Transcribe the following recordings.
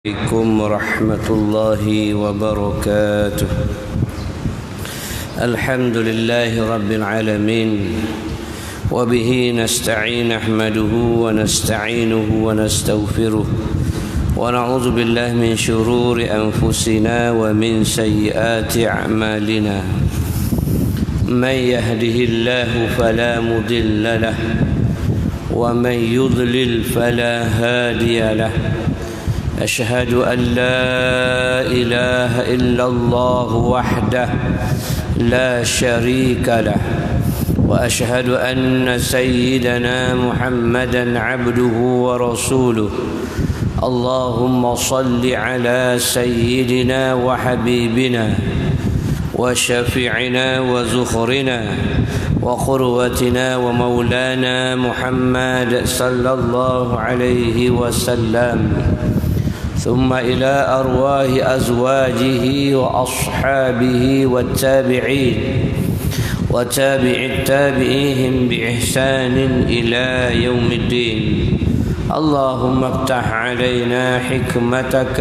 عليكم ورحمة الله وبركاته. الحمد لله رب العالمين، وبه نستعين نحمده ونستعينه ونستغفره، ونعوذ بالله من شرور أنفسنا ومن سيئات أعمالنا. من يهده الله فلا مضل له، ومن يضلل فلا هادي له. أشهد أن لا إله إلا الله وحده لا شريك له، وأشهد أن سيدنا محمدا عبده ورسوله. اللهم صل على سيدنا وحبيبنا وشفيعنا وزخرنا وقروتنا ومولانا محمد صلى الله عليه وسلم، ثم إلى أرواح أزواجه وأصحابه والتابعين وتابع التابعيهم بإحسان إلى يوم الدين. اللهم افتح علينا حكمتك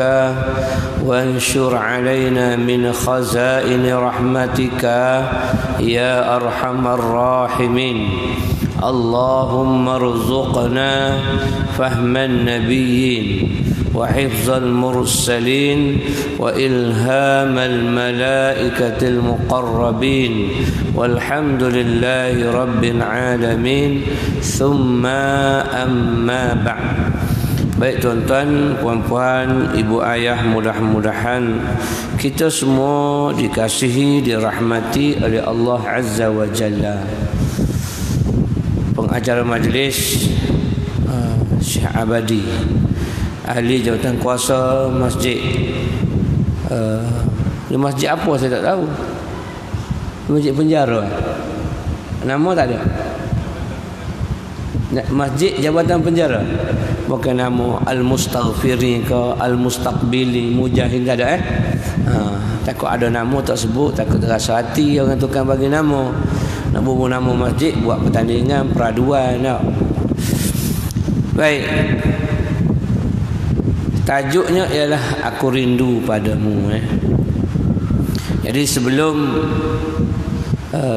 وانشر علينا من خزائن رحمتك يا أرحم الراحمين. اللهم ارزقنا فهم النبيين وحفظ المرسلين وإلهام الملائكة المقربين، والحمد لله رب العالمين. ثم أما بعد. Baik tuan-tuan, puan-puan, ibu ayah, mudah-mudahan kita semua dikasihi, dirahmati oleh Allah Azza wa Jalla. Pengacara majlis Syekh Abadi, ahli jawatan kuasa masjid. Di masjid apa saya tak tahu. Masjid penjara. Nama tak ada. Masjid Jabatan Penjara. Bukan nama Al-Mustaghfiri ke Al-Mustaqbili Mujahid, tak ada takut ada nama tak sebut, takut terasa hati orang tukang bagi nama. Nak bubuh nama masjid, buat pertandingan, peraduan tak. Baik. Tajuknya ialah Aku Rindu Padamu. Jadi sebelum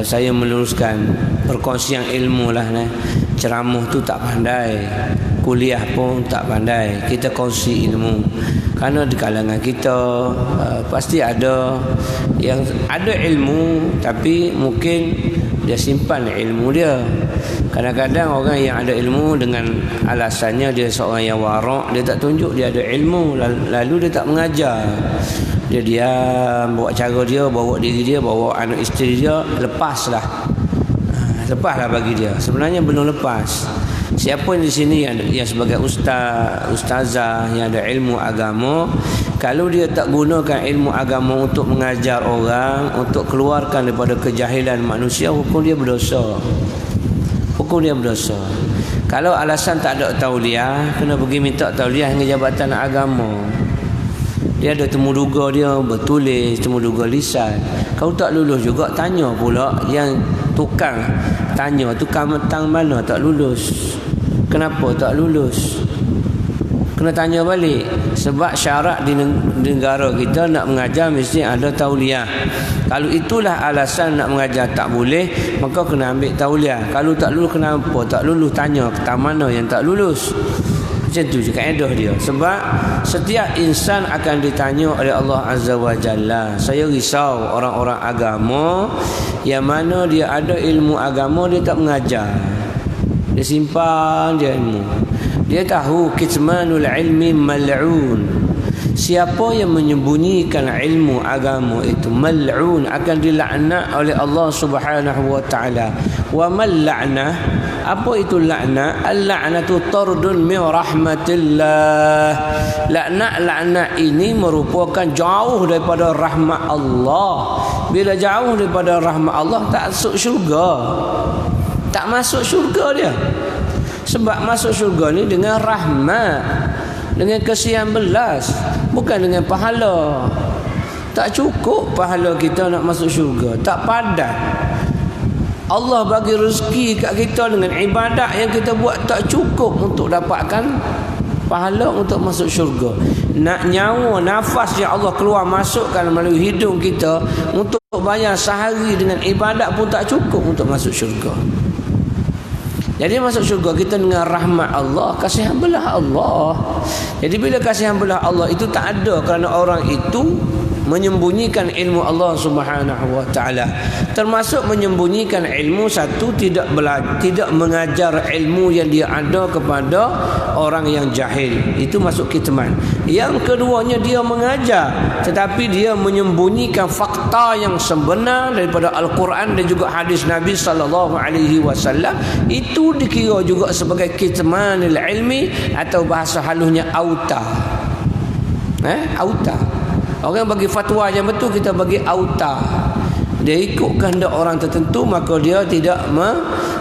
saya meluruskan perkongsian ilmu lah, ceramah tu tak pandai, kuliah pun tak pandai, kita kongsi ilmu. Kerana di kalangan kita pasti ada yang ada ilmu tapi mungkin dia simpan ilmu dia. Kadang-kadang orang yang ada ilmu dengan alasannya dia seorang yang warak, dia tak tunjuk dia ada ilmu, lalu dia tak mengajar. Dia diam, bawa cara dia, bawa diri dia, bawa anak isteri dia, lepaslah bagi dia. Sebenarnya belum lepas. Siapa di sini yang sebagai ustazah yang ada ilmu agama, kalau dia tak gunakan ilmu agama untuk mengajar orang, untuk keluarkan daripada kejahilan manusia, hukum dia berdosa. Kalau alasan tak ada tauliah, kena pergi minta tauliah dengan Jabatan Agama. Dia ada temuduga dia bertulis, temuduga lisan. Kalau tak lulus juga, tanya pula yang tukang tanya, tukang metang mana tak lulus. Kenapa tak lulus? Kena tanya balik. Sebab syarat di negara kita nak mengajar mesti ada tauliah. Kalau itulah alasan nak mengajar tak boleh, maka kena ambil tauliah. Kalau tak lulus, kenapa tak lulus? Tanya ke mana yang tak lulus. Macam tu je kaedah dia. Sebab setiap insan akan ditanya oleh Allah Azza wa Jalla. Saya risau orang-orang agama yang mana dia ada ilmu agama, dia tak mengajar. Dia simpan dia ilmu. Dia tahu kitmanul ilmi mal'un. Siapa yang menyembunyikan ilmu agama itu mal'un, akan dilaknat oleh Allah Subhanahu wa taala. Wa mal la'nah, apa itu laknat? Al-la'natu tardun min rahmatillah. Laknat ini merupakan jauh daripada rahmat Allah. Bila jauh daripada rahmat Allah, tak masuk syurga. Tak masuk syurga dia. Sebab masuk syurga ni dengan rahmat, dengan kesian belas, bukan dengan pahala. Tak cukup pahala kita nak masuk syurga, tak padat. Allah bagi rezeki kat kita dengan ibadat yang kita buat tak cukup untuk dapatkan pahala untuk masuk syurga. Nak nyawa, nafas yang Allah keluar masukkan melalui hidung kita untuk bayar sehari dengan ibadat pun tak cukup untuk masuk syurga. Jadi masuk syurga kita dengan rahmat Allah, kasihan belah Allah. Jadi bila kasihan belah Allah itu tak ada kerana orang itu menyembunyikan ilmu Allah Subhanahu wa taala. Termasuk menyembunyikan ilmu, satu, tidak mengajar ilmu yang dia ada kepada orang yang jahil. Itu masuk kitman. Yang keduanya dia mengajar tetapi dia menyembunyikan fakta yang sebenar daripada Al-Quran dan juga hadis Nabi sallallahu alaihi wasallam. Itu dikira juga sebagai kitmanul ilmi atau bahasa halusnya auta. Auta. Orang bagi fatwa yang betul, kita bagi auta. Dia ikut kehendak orang tertentu, maka dia tidak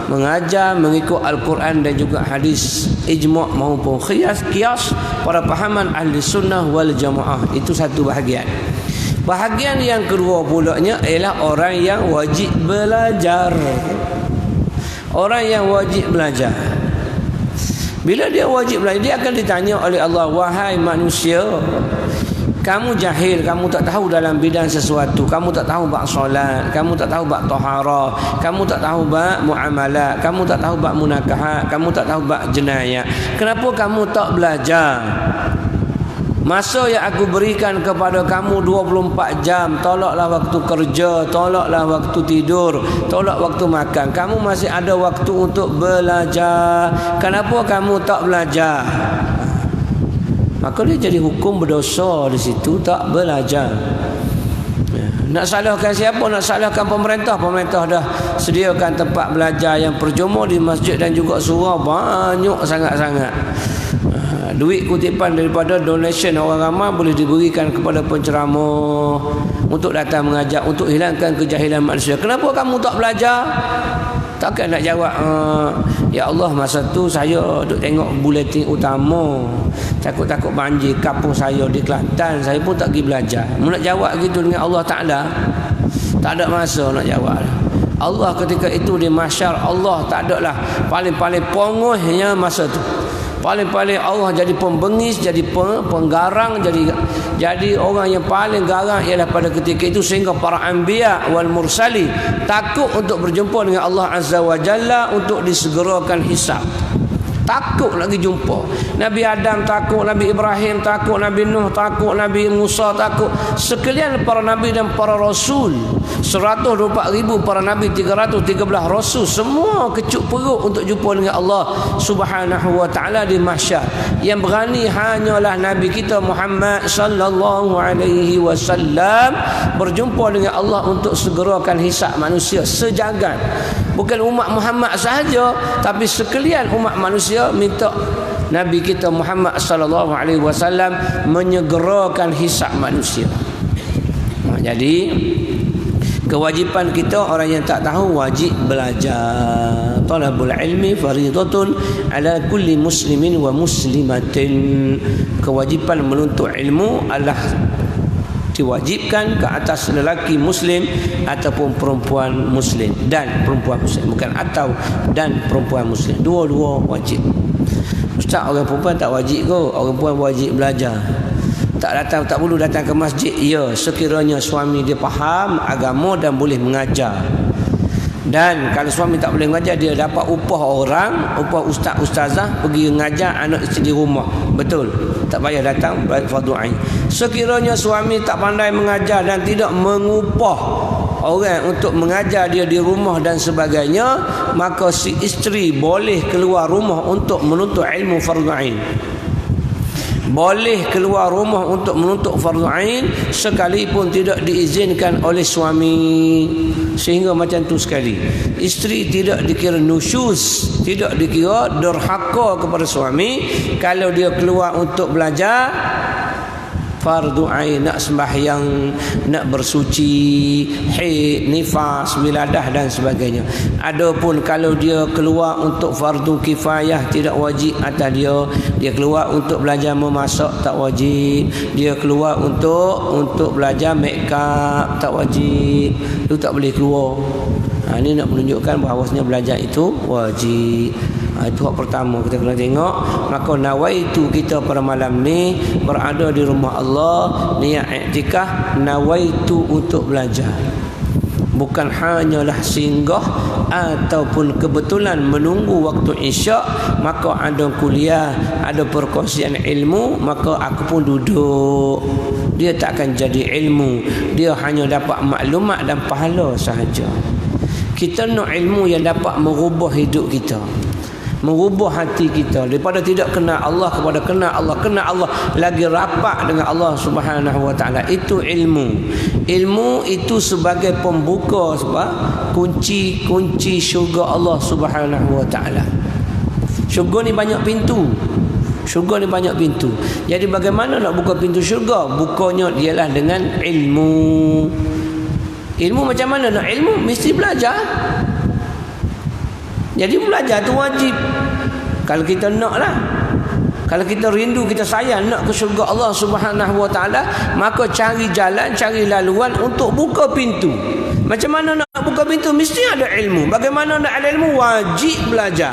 mengajar mengikut Al-Quran dan juga hadis ijma' maupun qiyas para pahaman ahli sunnah wal jamaah. Itu satu bahagian. Bahagian yang kedua pulaknya ialah orang yang wajib belajar. Orang yang wajib belajar. Bila dia wajib belajar, dia akan ditanya oleh Allah, wahai manusia, kamu jahil, kamu tak tahu dalam bidang sesuatu, kamu tak tahu bab solat, kamu tak tahu bab taharah, kamu tak tahu bab muamalat, kamu tak tahu bab munakahat, kamu tak tahu bab jenayah. Kenapa kamu tak belajar? Masa yang aku berikan kepada kamu 24 jam, tolaklah waktu kerja, tolaklah waktu tidur, tolak waktu makan. Kamu masih ada waktu untuk belajar. Kenapa kamu tak belajar? Maka dia jadi hukum berdosa di situ, tak belajar. Nak salahkan siapa? Nak salahkan pemerintah. Pemerintah dah sediakan tempat belajar yang percuma di masjid dan juga surau banyak sangat-sangat. Duit kutipan daripada donation orang ramai boleh diberikan kepada penceramah untuk datang mengajar, untuk hilangkan kejahilan manusia. Kenapa kamu tak belajar? Takkan nak jawab, ya Allah, masa tu saya duk tengok buletin utama, takut-takut banjir kampung saya di Kelantan, saya pun tak pergi belajar. Nak jawab gitu dengan Allah Ta'ala, tak ada masa nak jawab. Allah ketika itu di mahsyar, Allah tak ada lah paling-paling pongohnya masa tu. Paling-paling Allah jadi pembengis, jadi penggarang, jadi orang yang paling garang ialah pada ketika itu, sehingga para anbiya wal mursali takut untuk berjumpa dengan Allah Azza wa Jalla untuk disegerakan hisab. Takut lagi jumpa. Nabi Adam takut, Nabi Ibrahim takut, Nabi Nuh takut, Nabi Musa takut. Sekalian para nabi dan para rasul, 124,000 para nabi, 313 rasul, semua kecut perut untuk jumpa dengan Allah Subhanahu wa taala di mahsyar. Yang berani hanyalah nabi kita Muhammad sallallahu alaihi wasallam berjumpa dengan Allah untuk segerakan hisab manusia sejagat. Bukan umat Muhammad sahaja, tapi sekalian umat manusia minta Nabi kita Muhammad sallallahu alaihi wasallam menyegerakan hisab manusia. Jadi kewajipan kita, orang yang tak tahu wajib belajar. Talabul ilmi faridatun ala kulli muslimin wa muslimatin. Kewajipan menuntut ilmu adalah diwajibkan ke atas lelaki muslim ataupun perempuan muslim, dan perempuan muslim, bukan atau dan perempuan muslim, dua-dua wajib. Ustaz, orang perempuan tak wajib ke? Orang perempuan wajib belajar. Tak perlu datang ke masjid. Ya, sekiranya suami dia faham agama dan boleh mengajar. Dan kalau suami tak boleh mengajar, dia dapat upah orang, upah ustaz ustazah pergi mengajar anak isteri di rumah. Betul, tak payah datang fardu ain. Sekiranya suami tak pandai mengajar dan tidak mengupah orang untuk mengajar dia di rumah dan sebagainya, maka si isteri boleh keluar rumah untuk menuntut ilmu fardu ain. Boleh keluar rumah untuk menuntut fardu ain sekalipun tidak diizinkan oleh suami. Sehingga macam tu sekali, isteri tidak dikira nusyuz, tidak dikira derhaka kepada suami kalau dia keluar untuk belajar fardu ain, nak sembahyang, nak bersuci, haid, nifas, wiladah dan sebagainya. Adapun kalau dia keluar untuk fardu kifayah, tidak wajib atas dia. Dia keluar untuk belajar memasak, tak wajib. Dia keluar untuk belajar make up, tak wajib. Itu tak boleh keluar. Ini nak menunjukkan bahawasanya belajar itu wajib. Itu hak pertama kita kena tengok. Maka nawaitu kita pada malam ni berada di rumah Allah, niat iktikaf, nawaitu untuk belajar. Bukan hanyalah singgah ataupun kebetulan menunggu waktu isyak, maka ada kuliah, ada perkongsian ilmu, maka aku pun duduk. Dia tak akan jadi ilmu, dia hanya dapat maklumat dan pahala sahaja. Kita nak ilmu yang dapat merubah hidup kita, merubah hati kita daripada tidak kenal Allah kepada kenal Allah, lagi rapat dengan Allah Subhanahu wa taala. Itu ilmu. Ilmu itu sebagai pembuka sebab kunci syurga Allah Subhanahu wa taala. Syurga ni banyak pintu. Syurga ni banyak pintu. Jadi bagaimana nak buka pintu syurga? Bukanya ialah dengan ilmu. Ilmu macam mana nak ilmu? Mesti belajar. Jadi belajar tu wajib. Kalau kita nak lah, kalau kita rindu, kita sayang nak ke syurga Allah Subhanahu wa taala, maka cari jalan, cari laluan untuk buka pintu. Macam mana nak buka pintu? Mesti ada ilmu. Bagaimana nak ada ilmu? Wajib belajar.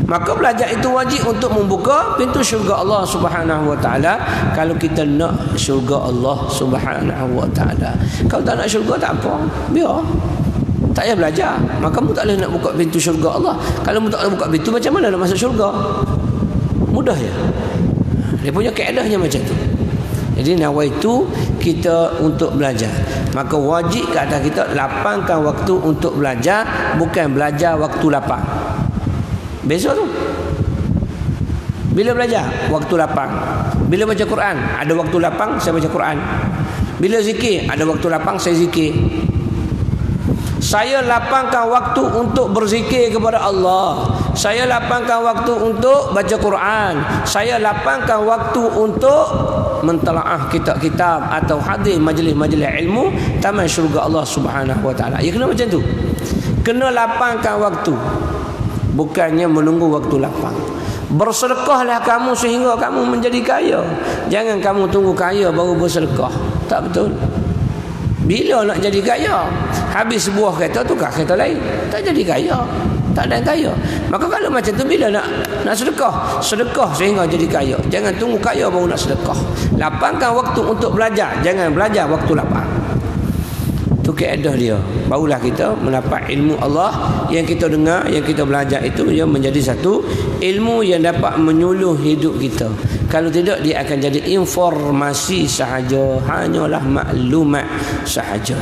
Maka belajar itu wajib untuk membuka pintu syurga Allah Subhanahu wa taala. Kalau kita nak syurga Allah Subhanahu wa taala. Kalau tak nak syurga tak apa, biar. Tak payah belajar. Maka kamu tak boleh nak buka pintu syurga Allah. Kalau kamu tak boleh buka pintu, macam mana nak masuk syurga? Mudah ya. Dia punya kaedahnya macam tu. Jadi nawaitu kita untuk belajar. Maka wajib ke atas kita lapangkan waktu untuk belajar, bukan belajar waktu lapang. Besok tu bila belajar? Waktu lapang. Bila baca Quran? Ada waktu lapang, saya baca Quran. Bila zikir? Ada waktu lapang, saya zikir. Saya lapangkan waktu untuk berzikir kepada Allah. Saya lapangkan waktu untuk baca Quran. Saya lapangkan waktu untuk mentelaah kitab-kitab atau hadir majlis-majlis ilmu taman syurga Allah Subhanahu wa taala. Ya, kena macam tu. Kena lapangkan waktu. Bukannya menunggu waktu lapang. Bersedekahlah kamu sehingga kamu menjadi kaya. Jangan kamu tunggu kaya baru bersedekah. Tak betul. Bila nak jadi kaya? Habis sebuah kereta, tukar kereta lain. Tak jadi kaya. Tak ada kaya. Maka kalau macam tu, bila nak sedekah? Sedekah sehingga jadi kaya. Jangan tunggu kaya baru nak sedekah. Lapangkan waktu untuk belajar. Jangan belajar waktu lapang. Itu kaedah dia. Barulah kita mendapat ilmu Allah. Yang kita dengar, yang kita belajar itu, ia menjadi satu ilmu yang dapat menyuluh hidup kita. Kalau tidak, dia akan jadi informasi sahaja, hanyalah maklumat sahaja.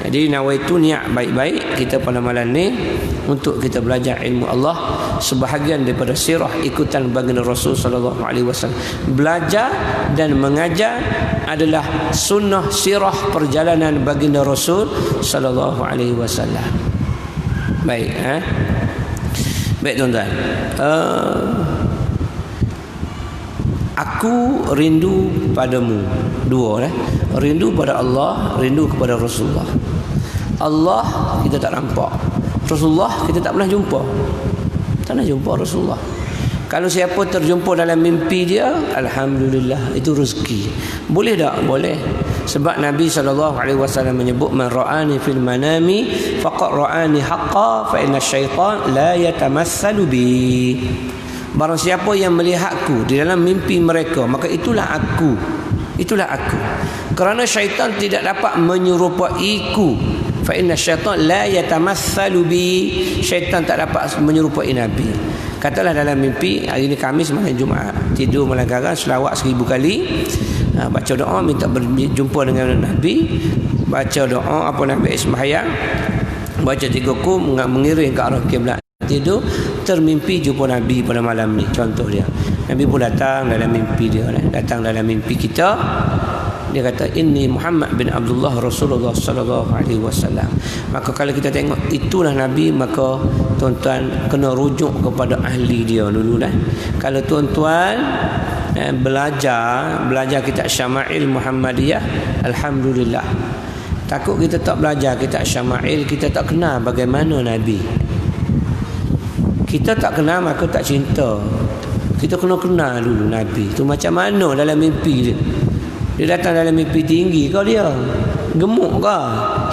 Jadi nawaitu, niat baik-baik kita pada malam ni untuk kita belajar ilmu Allah. Sebahagian daripada sirah ikutan baginda Rasul sallallahu alaihi wasallam. Belajar dan mengajar adalah sunnah sirah perjalanan baginda Rasul sallallahu alaihi wasallam. Baik, baik tuan-tuan. Aku rindu padamu. Dua lah. Rindu pada Allah, rindu kepada Rasulullah. Allah kita tak nampak. Rasulullah kita tak pernah jumpa. Tak pernah jumpa Rasulullah. Kalau siapa terjumpa dalam mimpi dia, alhamdulillah, itu rezeki. Boleh tak? Boleh. Sebab Nabi SAW menyebut, man ra'ani fil manami faqad ra'ani haqqa fa inna syaitan la yatamassalu bi. Barang siapa yang melihatku di dalam mimpi mereka, maka itulah aku. Itulah aku. Kerana syaitan tidak dapat menyerupaiku. Fa inna syaitan la yatamassalu bi. Syaitan tak dapat menyerupai Nabi. Katalah dalam mimpi, hari ini Khamis, malam Jumaat, tidur malam garang, selawat 1000 kali, baca doa minta berjumpa dengan Nabi, baca doa apa Nabi sembahyang, baca 3 kum, mengiring ke arah kiblat, tidur, termimpi jumpa Nabi pada malam ni. Contoh dia, Nabi pun datang dalam mimpi dia, datang dalam mimpi kita. Dia kata, inni Muhammad bin Abdullah Rasulullah sallallahu alaihi wasallam. Maka kalau kita tengok itulah Nabi, maka tuan-tuan kena rujuk kepada ahli dia dulu dah. Kalau tuan-tuan belajar kitab Syama'il Muhammadiyah, alhamdulillah. Takut kita tak belajar kitab Syama'il, kita tak kenal bagaimana Nabi. Kita tak kenal maka tak cinta. Kita kena kenal dulu Nabi tu macam mana dalam mimpi dia. Dia datang dalam mimpi tinggi kau dia. Gemuk ke?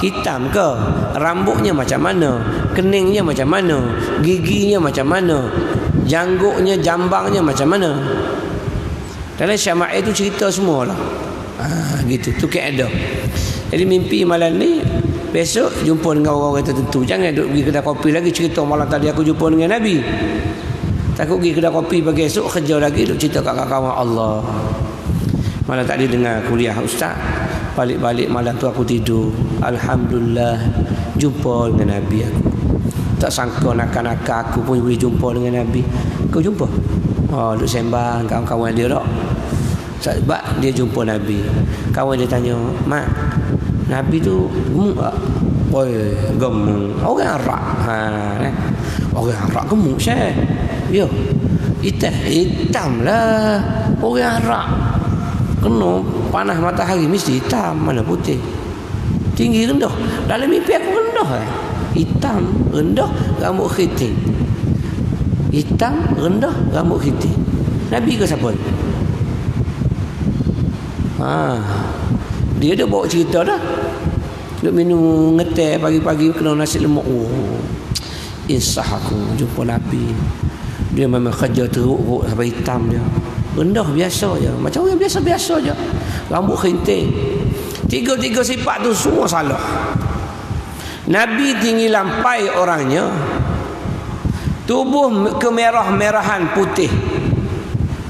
Hitam ke? Rambutnya macam mana? Keningnya macam mana? Giginya macam mana? Jangguknya, jambangnya macam mana? Dalam Syama'il tu cerita semua lah. Gitu. Tu kaedah. Jadi mimpi malam ni, besok jumpa dengan orang-orang tertentu. Jangan duduk pergi kedai kopi lagi cerita malam tadi aku jumpa dengan Nabi. Takut pergi kedai kopi pagi esok kerja lagi duduk cerita kat kawan Allah. Malam tadi dengar kuliah ustaz, balik-balik malam tu aku tidur, alhamdulillah jumpa dengan Nabi aku. Tak sangka nakal-nakal aku pun boleh jumpa dengan Nabi. Kau jumpa? Duduk sembang kawan-kawan dia tak. Sebab dia jumpa Nabi. Kawan dia tanya, "Mak, Nabi tu gemuk tak?" "Oi, gemuk. Orang Arab." Orang Arab gemuk Syekh. Ya. Hitam lah. Orang Arab. Kena panas matahari mesti hitam, mana putih. Tinggi rendah. Dalam mimpi aku rendah hitam, rendah, rambut khiting. Hitam, rendah, rambut khiting. Nabi ke siapa? Dia dah bawa cerita dah. Duk minum ngeteh pagi-pagi kena nasi lemak. Insah aku jumpa Nabi. Dia memang kerja teruk sampai hitam dia. Rendah biasa je, macam orang biasa-biasa je. Rambut khinting. Tiga-tiga sifat tu semua salah. Nabi tinggi lampai orangnya. Tubuh kemerah-merahan putih.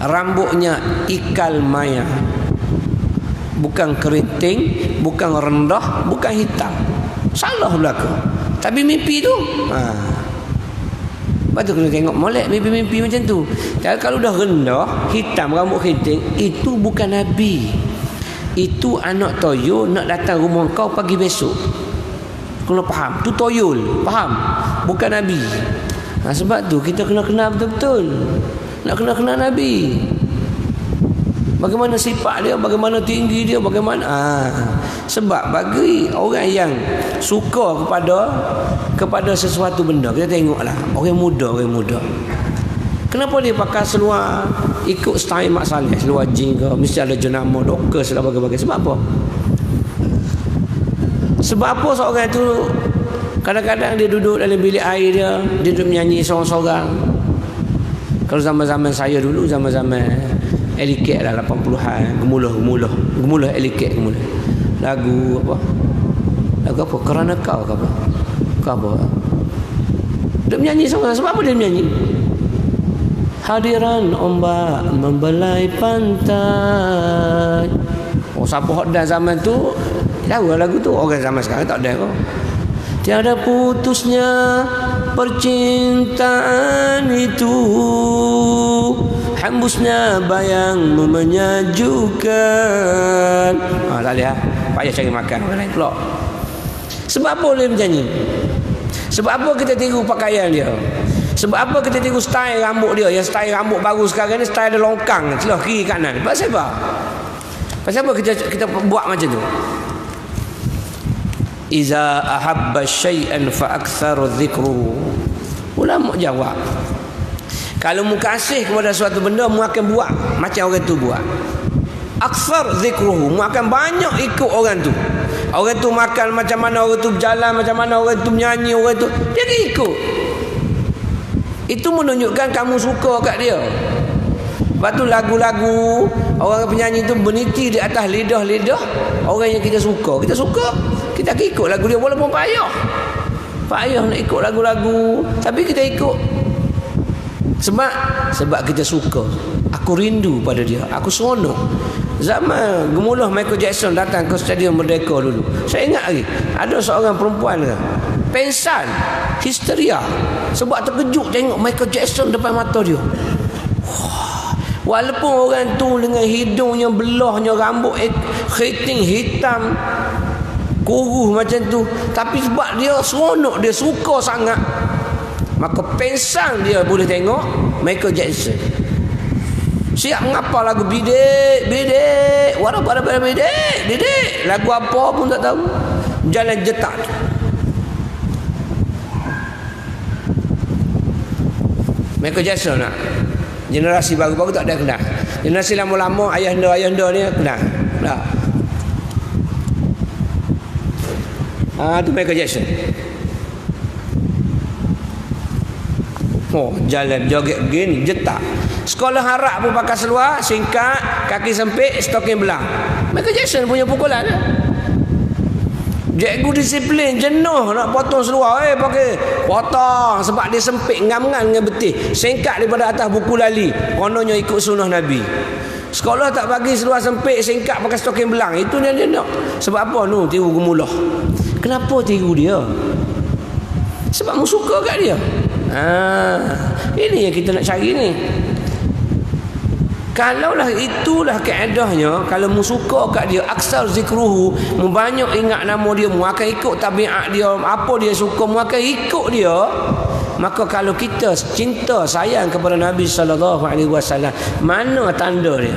Rambutnya ikal maya. Bukan keriting, bukan rendah, bukan hitam. Salah belaka. Tapi mimpi tu lepas tu kena tengok molek mimpi-mimpi macam tu. Kalau dah rendah, hitam, rambut keriting, itu bukan Nabi. Itu anak toyol nak datang rumah kau pagi besok. Kena faham. Tu toyol. Faham? Bukan Nabi. Sebab tu kita kena kenal betul-betul. Nak kena Nabi. Bagaimana sifat dia, bagaimana tinggi dia, bagaimana sebab bagi orang yang suka kepada sesuatu benda, kita tengoklah orang muda. Kenapa dia pakai seluar ikut style Mak Saleh, seluar jeans ke, mesti ada jenama Dockers lah bagai-bagai. Sebab apa? Sebab apa seorang tu kadang-kadang dia duduk dalam bilik air dia duduk menyanyi seorang-seorang. Kalau zaman-zaman saya dulu, zaman-zaman Elikek lah 80-an, gemulah Elikek gemulah. Lagu apa? Kerana kau ke apa? Dia menyanyi seorang. Sebab apa dia menyanyi? Hadiran ombak membelai pantai. Siapa hot dan zaman tu tahu lagu tu. Orang zaman sekarang tak ada kau. Tiada putusnya percintaan itu, hembusnya bayang menyejukkan. Tak boleh payah cari makan orang lain pula. Sebab apa boleh menyanyi? Sebab apa kita tiru pakaian dia? Sebab apa kita tiru style rambut dia? Yang style rambut baru sekarang ni style dia longkang, celah kiri kanan. Pasal apa? Pasal apa kita buat macam tu? Iza ahabba syai'an fa aktsaru dzikru. Ulama jawab, kalau mu kasih kepada suatu benda, mu akan buat macam orang tu buat. Aksar zikruhu, mu akan banyak ikut orang tu. Orang tu makan macam mana, orang tu berjalan macam mana, orang tu menyanyi, orang tu dia ikut. Itu menunjukkan kamu suka kat dia. Lepas tu lagu-lagu orang penyanyi tu meniti di atas lidah-lidah orang yang kita suka. Kita ikut lagu dia walaupun payah nak ikut lagu-lagu, tapi kita ikut. Sebab kita suka. Aku rindu pada dia. Aku seronok. Zaman gemulah Michael Jackson datang ke Stadium Merdeka dulu. Saya ingat lagi. Ada seorang perempuan pengsan, histeria. Sebab terkejut tengok Michael Jackson depan mata dia. Walaupun orang tu dengan hidungnya belahnya, rambut keriting hitam, kuruh macam tu, tapi sebab dia seronok, dia suka sangat, maka pengsan dia boleh tengok Michael Jackson. Siap mengapa lagu bidek, wara-wara bidek, lagu apa pun tak tahu, jalan jetak. Michael Jackson nak. Generasi baru-baru tak ada kenal. Generasi lama-lama ayah anda ni kenal. Tak. Tu Michael Jackson. Jalan joget begini, jetak. Sekolah harap pun pakai seluar singkat, kaki sempit, stoking belang. Michael Jackson punya pukulan. Cikgu disiplin, jenuh nak potong seluar. Pakai potong sebab dia sempit, ngam-ngam dengan betih. Singkat daripada atas buku lali. Kononnya ikut sunnah Nabi. Sekolah tak bagi seluar sempit, singkat, pakai stoking belang. Itu dia nak. Sebab apa? Tiru gemulah. Kenapa tiru dia? Sebab mu suka kat dia. Ini yang kita nak cari ni. Kalaulah itulah kaedahnya, kalau mu suka kat dia, aksar zikruhu, mu banyak ingat nama dia, mu akan ikut tabiat dia, apa dia suka, mu akan ikut dia. Maka kalau kita cinta sayang kepada Nabi sallallahu alaihi wasallam, mana tanda dia?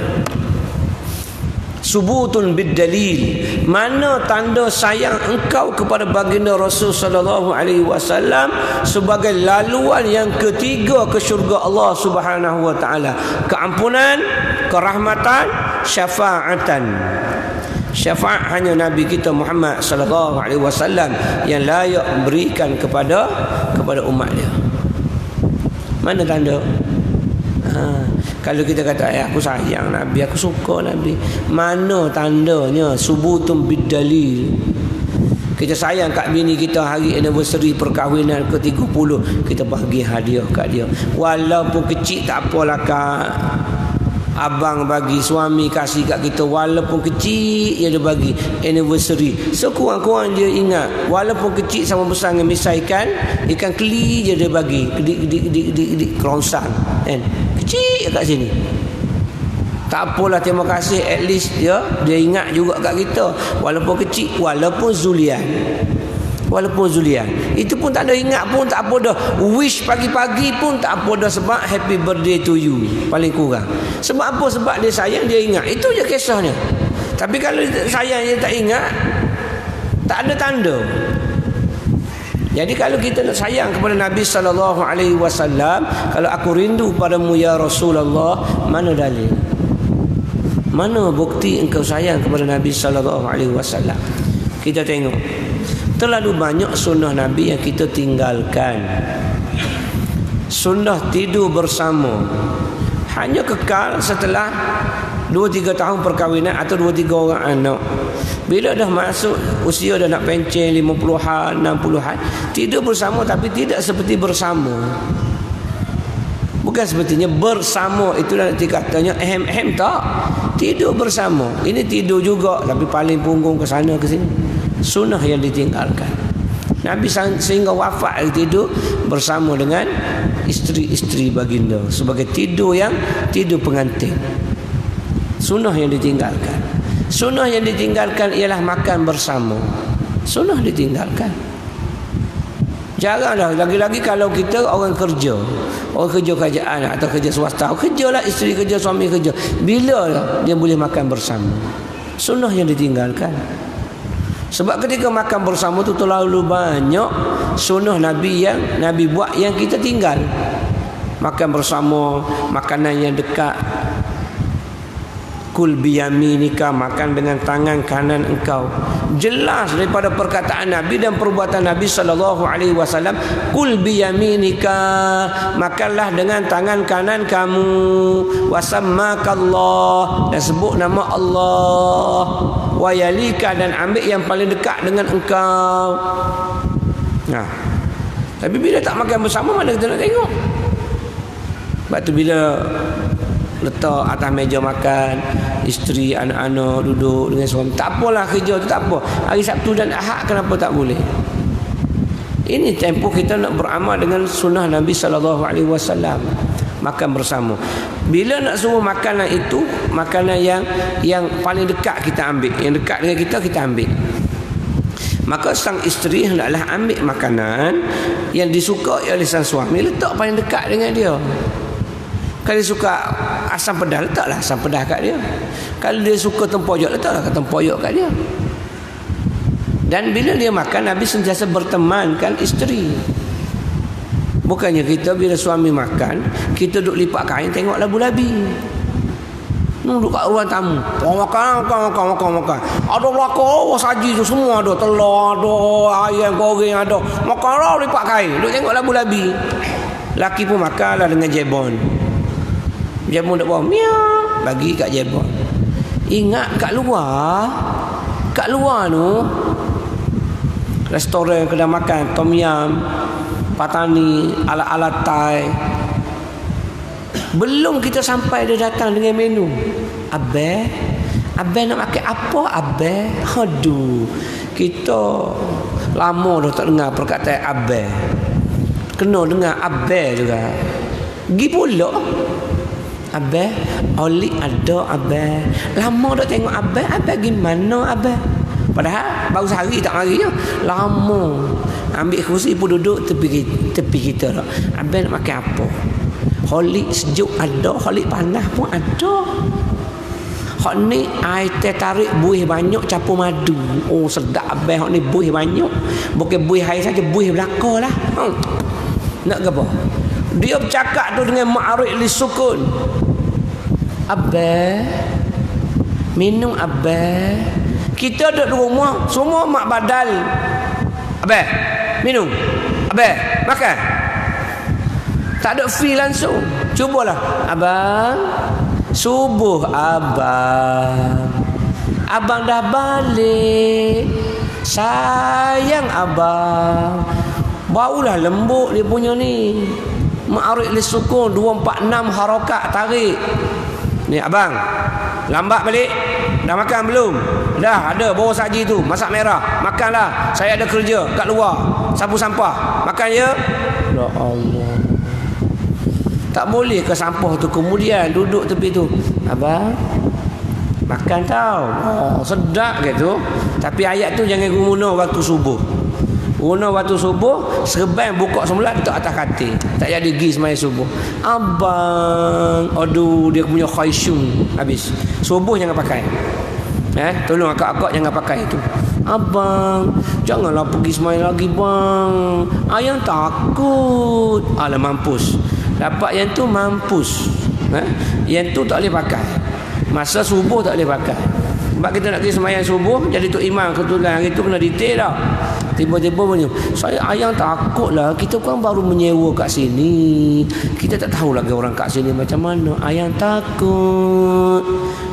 Subutun bid-dalil. Mana tanda sayang engkau kepada baginda Rasul sallallahu alaihi wasallam sebagai laluan yang ketiga ke syurga Allah Subhanahu wa taala? Keampunan, kerahmatan, syafaatan. Syafaat hanya Nabi kita Muhammad sallallahu alaihi wasallam yang layak berikan kepada umat dia. Mana tanda? Kalau kita kata aku sayang Nabi, aku suka Nabi, mana tandanya? Subutun bid-dalil. Kita sayang kat bini kita, hari anniversary perkahwinan ke-30, kita bagi hadiah kat dia. Walaupun kecil tak apalah kak. Abang bagi, suami kasih kat kita, walaupun kecil dia bagi anniversary. So kurang-kurang dia ingat, walaupun kecil sama besar dengan misal ikan keli je dia bagi, gedik kerongsang kan, kecil kat sini. Tak apalah, terima kasih, at least dia ingat juga kat kita, walaupun kecil, walaupun zulian. Itu pun tak ada ingat pun tak apa dah. Wish pagi-pagi pun tak apa dah, sebab happy birthday to you paling kurang. Sebab apa? Sebab dia sayang, dia ingat. Itu je kisahnya. Tapi kalau sayang dia tak ingat, tak ada tanda. Jadi kalau kita nak sayang kepada Nabi sallallahu alaihi wasallam, kalau aku rindu padamu ya Rasulullah, mana dalil? Mana bukti engkau sayang kepada Nabi sallallahu alaihi wasallam? Kita tengok. Terlalu banyak sunnah Nabi yang kita tinggalkan. Sunnah tidur bersama hanya kekal setelah 2-3 tahun perkahwinan atau 2-3 orang anak. Bila dah masuk usia dah nak pencen 50-an, 60-an, tidur bersama tapi tidak seperti bersama. Bukan sepertinya bersama, itulah katanya ehem tak. Tidur bersama. Ini tidur juga tapi paling punggung ke sana ke sini. Sunnah yang ditinggalkan. Nabi sehingga wafat tidur bersama dengan isteri-isteri baginda sebagai tidur pengantin. Sunnah yang ditinggalkan. Sunnah yang ditinggalkan ialah makan bersama. Sunnah ditinggalkan. Jaranglah, lagi-lagi kalau kita orang kerja kerajaan atau kerja swasta, kerjalah, isteri kerja, suami kerja, bila dia boleh makan bersama? Sunnah yang ditinggalkan. Sebab ketika makan bersama tu terlalu banyak sunnah Nabi yang Nabi buat yang kita tinggal. Makan bersama, makanan yang dekat. Kul biyaminika, makan dengan tangan kanan engkau. Jelas daripada perkataan Nabi dan perbuatan Nabi sallallahu alaihi wasallam, kul biyaminika, makanlah dengan tangan kanan kamu. Wasammakallah, dan sebut nama Allah. Wayalika, dan ambil yang paling dekat dengan engkau. Tapi bila tak makan bersama, mana kita nak tengok? Sebab tu bila letak atas meja makan, isteri, anak-anak duduk dengan suami, tak apalah kerja tu tak apa. Hari Sabtu dan Ahad kenapa tak boleh? Ini tempoh kita nak beramal dengan sunnah Nabi sallallahu alaihi wasallam. Makan bersama. Bila nak suruh makanan itu, makanan yang paling dekat kita ambil, yang dekat dengan kita ambil. Maka sang isteri hendaklah ambil makanan yang disukai oleh sang suami, letak paling dekat dengan dia. Kalau dia suka asam pedas, letaklah asam pedas kat dia. Kalau dia suka tempoyak, letaklah tempoyak kat dia. Dan bila dia makan, Nabi sentiasa bertemankan isteri. Bukannya kita bila suami makan, kita duduk lipat kain tengok labu-labi. Duduk kat ruang tamu. Makan. Ada belakang saji tu semua ada. Telur ada, ayam goreng ada. Makan lah lipat kain. Duduk tengok labu-labi. Laki pun makan lah dengan jebon. Jebon tak bawa. Miau. Bagi kat jebon. Ingat kat luar tu restoran, kedai makan, tom yum, patani, ala-ala Thai. Belum kita sampai dia datang dengan menu. Abang nak makan apa abang? Aduh, kita lama dah tak dengar perkataan abang. Kena dengar abang juga. Gi pula. Abang, oli ada abang. Lama dah tengok abang. Abang gimana abang? Padahal baru sehari tak mari je. Lama. Ambil kursi pun duduk tepi kita dah. Abang nak makan apa? Holik sejuk ada, holik panas pun ada. Hak ni air teh tarik buih banyak campur madu. Oh sedap abang hak ni buih banyak. Bukan buih air saja, buih belaka lah. Nak ke apa? Dia bercakap tu dengan ma'arif li sukun. Abang minum abang. Kita duduk di rumah semua mak badal. Abang minum. Abang makan. Tak ada feel langsung. Cubalah. Abang subuh abang. Abang dah balik. Sayang abang. Baulah lembut dia punya ni. Ma'arif li sukun 246 harakat tarik. Ni abang, lambat balik. Dah makan belum? Dah ada bawa saji tu, masak merah. Makanlah. Saya ada kerja kat luar. Sapu sampah. Makan ya? Ya Allah. Tak boleh ke sampah tu kemudian duduk tepi tu. Abang, makan tau. Oh, sedap gitu. Tapi ayat tu jangan guna waktu subuh. Guna waktu subuh, serban buka semula letak atas katil. Tak jadi pergi sembahyang subuh. Abang, aduh dia punya khaisyum habis. Subuh jangan pakai. Tolong akak-akak jangan pakai itu. Abang, janganlah pergi sembahyang lagi bang. Ayang takut. Alah mampus. Dapat yang tu mampus. Yang tu tak boleh pakai. Masa subuh tak boleh pakai. Sebab kita nak pergi sembahyang subuh, jadi tu imam kebetulan hari tu kena detail dah. Tiba-tiba bunyi, saya ayang takut lah, kita kan baru menyewa kat sini, kita tak tahu lagi orang kat sini macam mana. Ayang takut.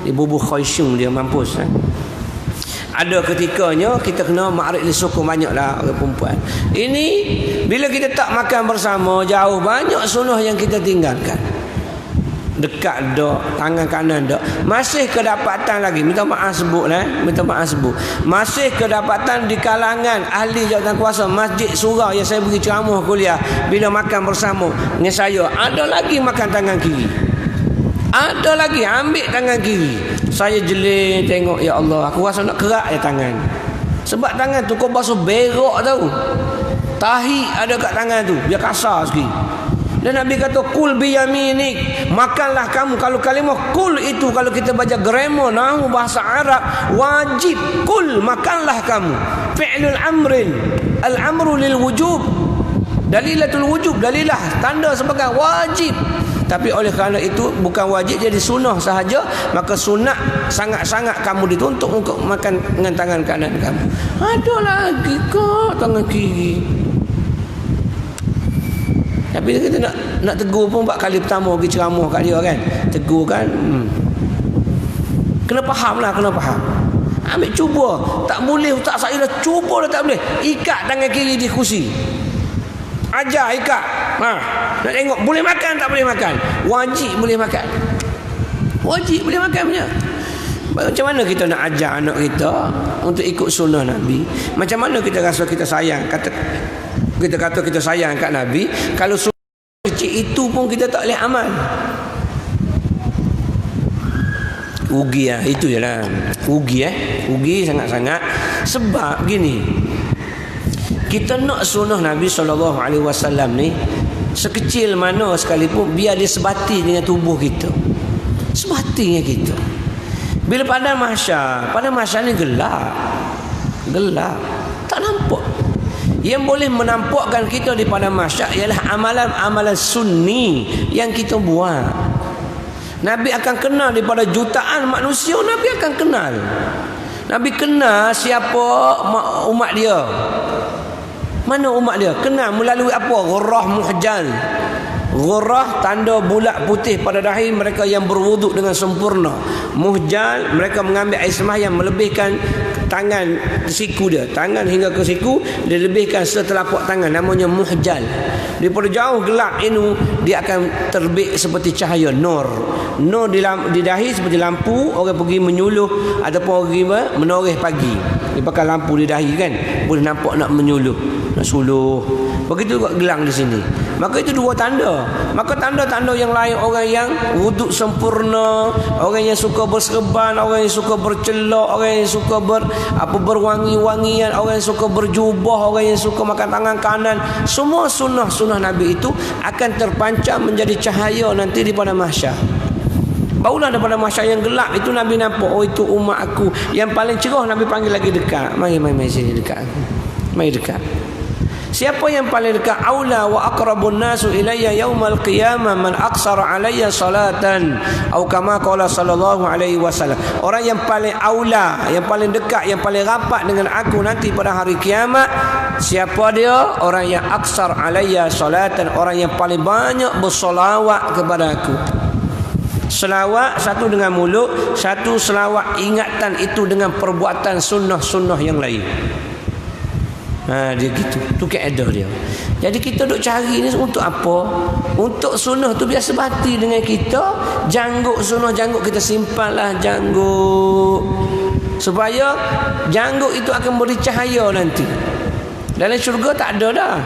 Dia bubuh khaisyum dia mampus. Ada ketikanya kita kena ma'arif li sukun banyaklah orang perempuan. Ini bila kita tak makan bersama jauh, banyak sunnah yang kita tinggalkan. Dekat dok, tangan kanan dok. Masih kedapatan lagi, minta maaf sebut masih kedapatan di kalangan ahli jawatan kuasa masjid surau yang saya pergi ceramah kuliah, bila makan bersama dengan saya, ada lagi makan tangan kiri. Ada lagi ambil tangan kiri. Saya jeling tengok, ya Allah, aku rasa nak kerak je tangan. Sebab tangan tu kau basuh berok tau. Tahi ada kat tangan tu, biar kasar sikit. Dan Nabi kata kul biyaminik, makanlah kamu. Kalau kalimah kul itu kalau kita baca grammar nahwu bahasa Arab, wajib kul, makanlah kamu. Fi'lul amrin, al-amru lil wujub, dalilatul wujub, dalilah tanda sebagai wajib. Tapi oleh kerana itu bukan wajib, jadi sunnah sahaja, maka sunat sangat-sangat kamu dituntut untuk makan dengan tangan kanan kamu. Ada lagi kok tangan kiri. Tapi kita nak tegur pun 4 kali pertama pergi ceramah kat dia kan. Tegur kan. Kena faham. Ambil cuba. Tak boleh Ustaz Sa'ilah, cuba dah tak boleh. Ikat tangan kiri di kursi. Ajar ikat. Nak tengok boleh makan tak boleh makan. Wajib boleh makan. Wajib boleh makan punya. Macam mana kita nak ajar anak kita untuk ikut sunnah Nabi? Macam mana kita rasa kita sayang? Kita kata kita sayang kat Nabi, kalau sunnah kecil itu pun kita tak boleh amal. Rugi lah, itu je lah. Rugi sangat-sangat. Sebab gini, kita nak sunnah Nabi SAW ni sekecil mana sekalipun, biar dia sebati dengan tubuh kita, sebati dengan kita. Bila pada mahsyar ni gelap, tak nampak. Yang boleh menampakkan kita di padang mahsyar ialah amalan-amalan sunni yang kita buat. Nabi akan kenal daripada jutaan manusia. Nabi akan kenal. Nabi kenal siapa umat dia. Mana umat dia? Kenal melalui apa? Ghurrah muhjal. Ghurrah tanda bulat putih pada dahi mereka yang berwuduk dengan sempurna. Muhjal mereka mengambil air sembahyang melebihkan tangan ke siku dia, tangan hingga ke siku dia lebihkan setelapak tangan, namanya muhjal. Daripada jauh gelap ini dia akan terbit seperti cahaya nur. Nur di dahi seperti lampu orang pergi menyuluh ataupun pergi menoreh pagi. Dia pakai lampu di dahi kan, boleh nampak nak menyuluh, nak suluh. Begitu juga gelang di sini. Maka itu dua tanda. Maka tanda-tanda yang lain, orang yang wuduk sempurna, orang yang suka berserban, orang yang suka bercelak, orang yang suka berwangi-wangian, orang yang suka berjubah, orang yang suka makan tangan kanan, semua sunnah-sunnah Nabi itu akan terpancar menjadi cahaya nanti di pada mahsyar. Barulah daripada mahsyar yang gelap itu Nabi nampak, oh itu umat aku yang paling cerah. Nabi panggil lagi dekat. Mari sini dekat aku. Mari dekat. Siapa yang paling dekat? Aula wa aqrabun nasu ilayya yaumal qiyamah man aqsara alayya salatan atau kama qala sallallahu alaihi wasallam. Orang yang paling aula, yang paling dekat, yang paling rapat dengan aku nanti pada hari kiamat, siapa dia? Orang yang aqsar alayya salatan, orang yang paling banyak bersolawat kepada aku. Selawat satu dengan mulut, satu selawat ingatan itu dengan perbuatan sunnah-sunnah yang lain. Dia gitu. Tu kaedah dia. Jadi kita duk cari ni untuk apa? Untuk sunnah tu biasa bati dengan kita. Janggut sunnah, janggut kita simpanlah janggut. Supaya janggut itu akan beri cahaya nanti. Dalam syurga tak ada dah.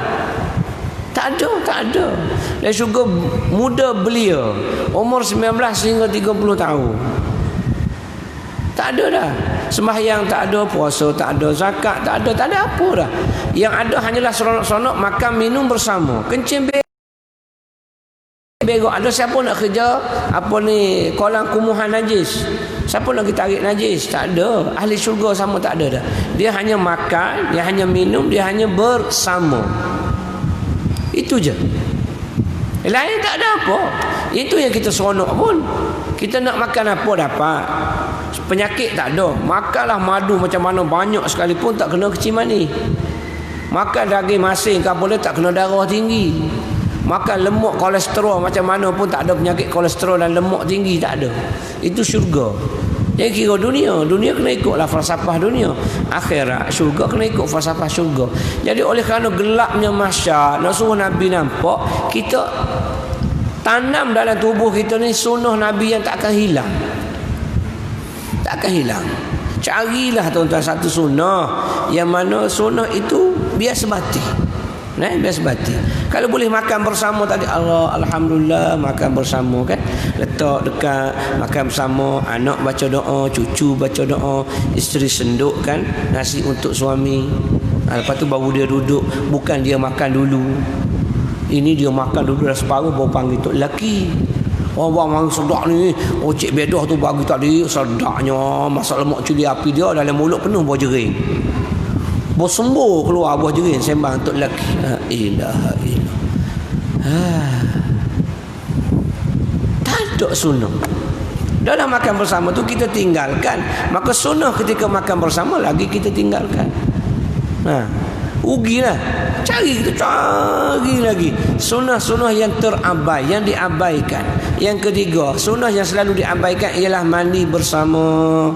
Tak ada. Dalam syurga muda belia. Umur 19 hingga 30 tahun. Tak ada dah. Sembahyang tak ada, puasa tak ada, zakat tak ada apa dah. Yang ada hanyalah seronok-seronok makan minum bersama. Kencing begok. Ada siapa nak kerja apa ni kolam kumuhan najis? Siapa nak kita tarik najis? Tak ada. Ahli syurga sama tak ada dah. Dia hanya makan, dia hanya minum, dia hanya bersama. Itu je. Lain tak ada apa. Itu yang kita seronok pun. Kita nak makan apa dapat. Penyakit tak ada. Makanlah madu macam mana banyak sekalipun tak kena kecil mani. Makan daging masin kan boleh tak kena darah tinggi. Makan lemak kolesterol macam mana pun tak ada penyakit kolesterol dan lemak tinggi, tak ada. Itu syurga. Yang kira dunia kena ikutlah falsafah dunia. Akhirat syurga kena ikut falsafah syurga. Jadi oleh kerana gelapnya mahsyar, nak suruh Nabi nampak, kita tanam dalam tubuh kita ni sunnah Nabi yang tak akan hilang. Tak akan hilang. Carilah tuan-tuan satu sunnah yang mana sunnah itu biasa bati. Biasa bati. Kalau boleh makan bersama tadi, alhamdulillah makan bersama kan. Letak dekat, makan bersama, anak baca doa, cucu baca doa, isteri senduk kan nasi untuk suami. Lepas tu baru dia duduk, bukan dia makan dulu. Ini dia makan dulu dah separuh baru panggil tok lelaki. Bang sedap ni. Cik bedah tu bagi tadi sedapnya. Masak lemak cili api dia dalam mulut penuh buah jering. Bersembuh keluar buah jering sembang untuk lelaki. La ilaha illallah. Tak ada sunnah. Dalam makan bersama tu kita tinggalkan. Maka sunnah ketika makan bersama lagi kita tinggalkan. Rugilah. Cari lagi sunnah-sunnah yang terabai, yang diabaikan. Yang ketiga, sunnah yang selalu diabaikan ialah mandi bersama.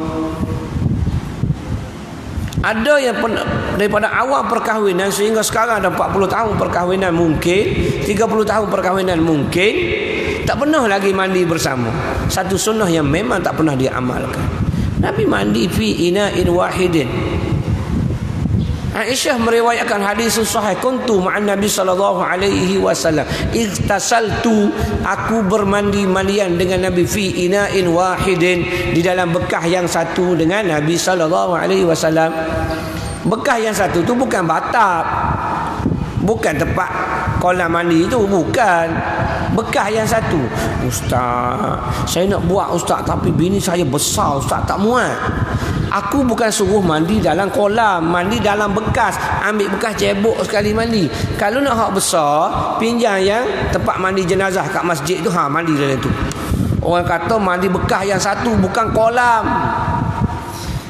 Ada yang daripada awal perkahwinan sehingga sekarang ada 40 tahun perkahwinan mungkin, 30 tahun perkahwinan mungkin, tak pernah lagi mandi bersama. Satu sunnah yang memang tak pernah diamalkan. Nabi mandi fi ina'in wahidin. Aisyah meriwayatkan hadis sahih, kuntu ma'an Nabi sallallahu alaihi wasallam igtasaltu, aku bermandi mandian dengan Nabi fi ina'in wahidin, di dalam bekah yang satu dengan Nabi sallallahu alaihi wasallam. Bekah yang satu tu bukan batap, bukan tempat kolam mandi itu, bukan. Bekah yang satu. Ustaz, saya nak buat ustaz, tapi bini saya besar ustaz, tak muat. Aku bukan suruh mandi dalam kolam, mandi dalam bekas. Ambil bekas cebok sekali mandi. Kalau nak hak besar, pinjam yang tempat mandi jenazah kat masjid tu, mandi dalam tu. Orang kata mandi bekas yang satu bukan kolam.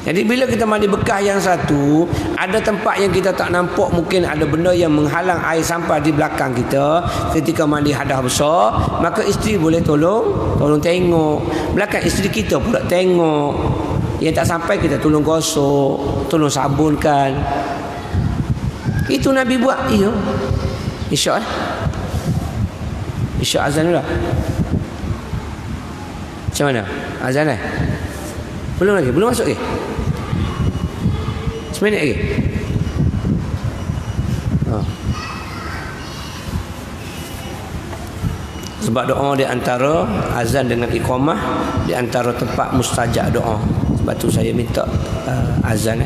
Jadi bila kita mandi bekas yang satu, ada tempat yang kita tak nampak, mungkin ada benda yang menghalang air sampai di belakang kita ketika mandi hadas besar, maka isteri boleh tolong tengok. Belakang isteri kita pula tengok. Yang tak sampai kita tolong gosok, tolong sabunkan. Itu Nabi buat. Iya. Isyak Isyak azan dulu. Macam mana? Azan dah? Belum lagi? Belum masuk lagi? Seminit lagi? Sebab doa di antara azan dengan iqamah, di antara tempat mustajab doa. Sebab tu saya minta azan.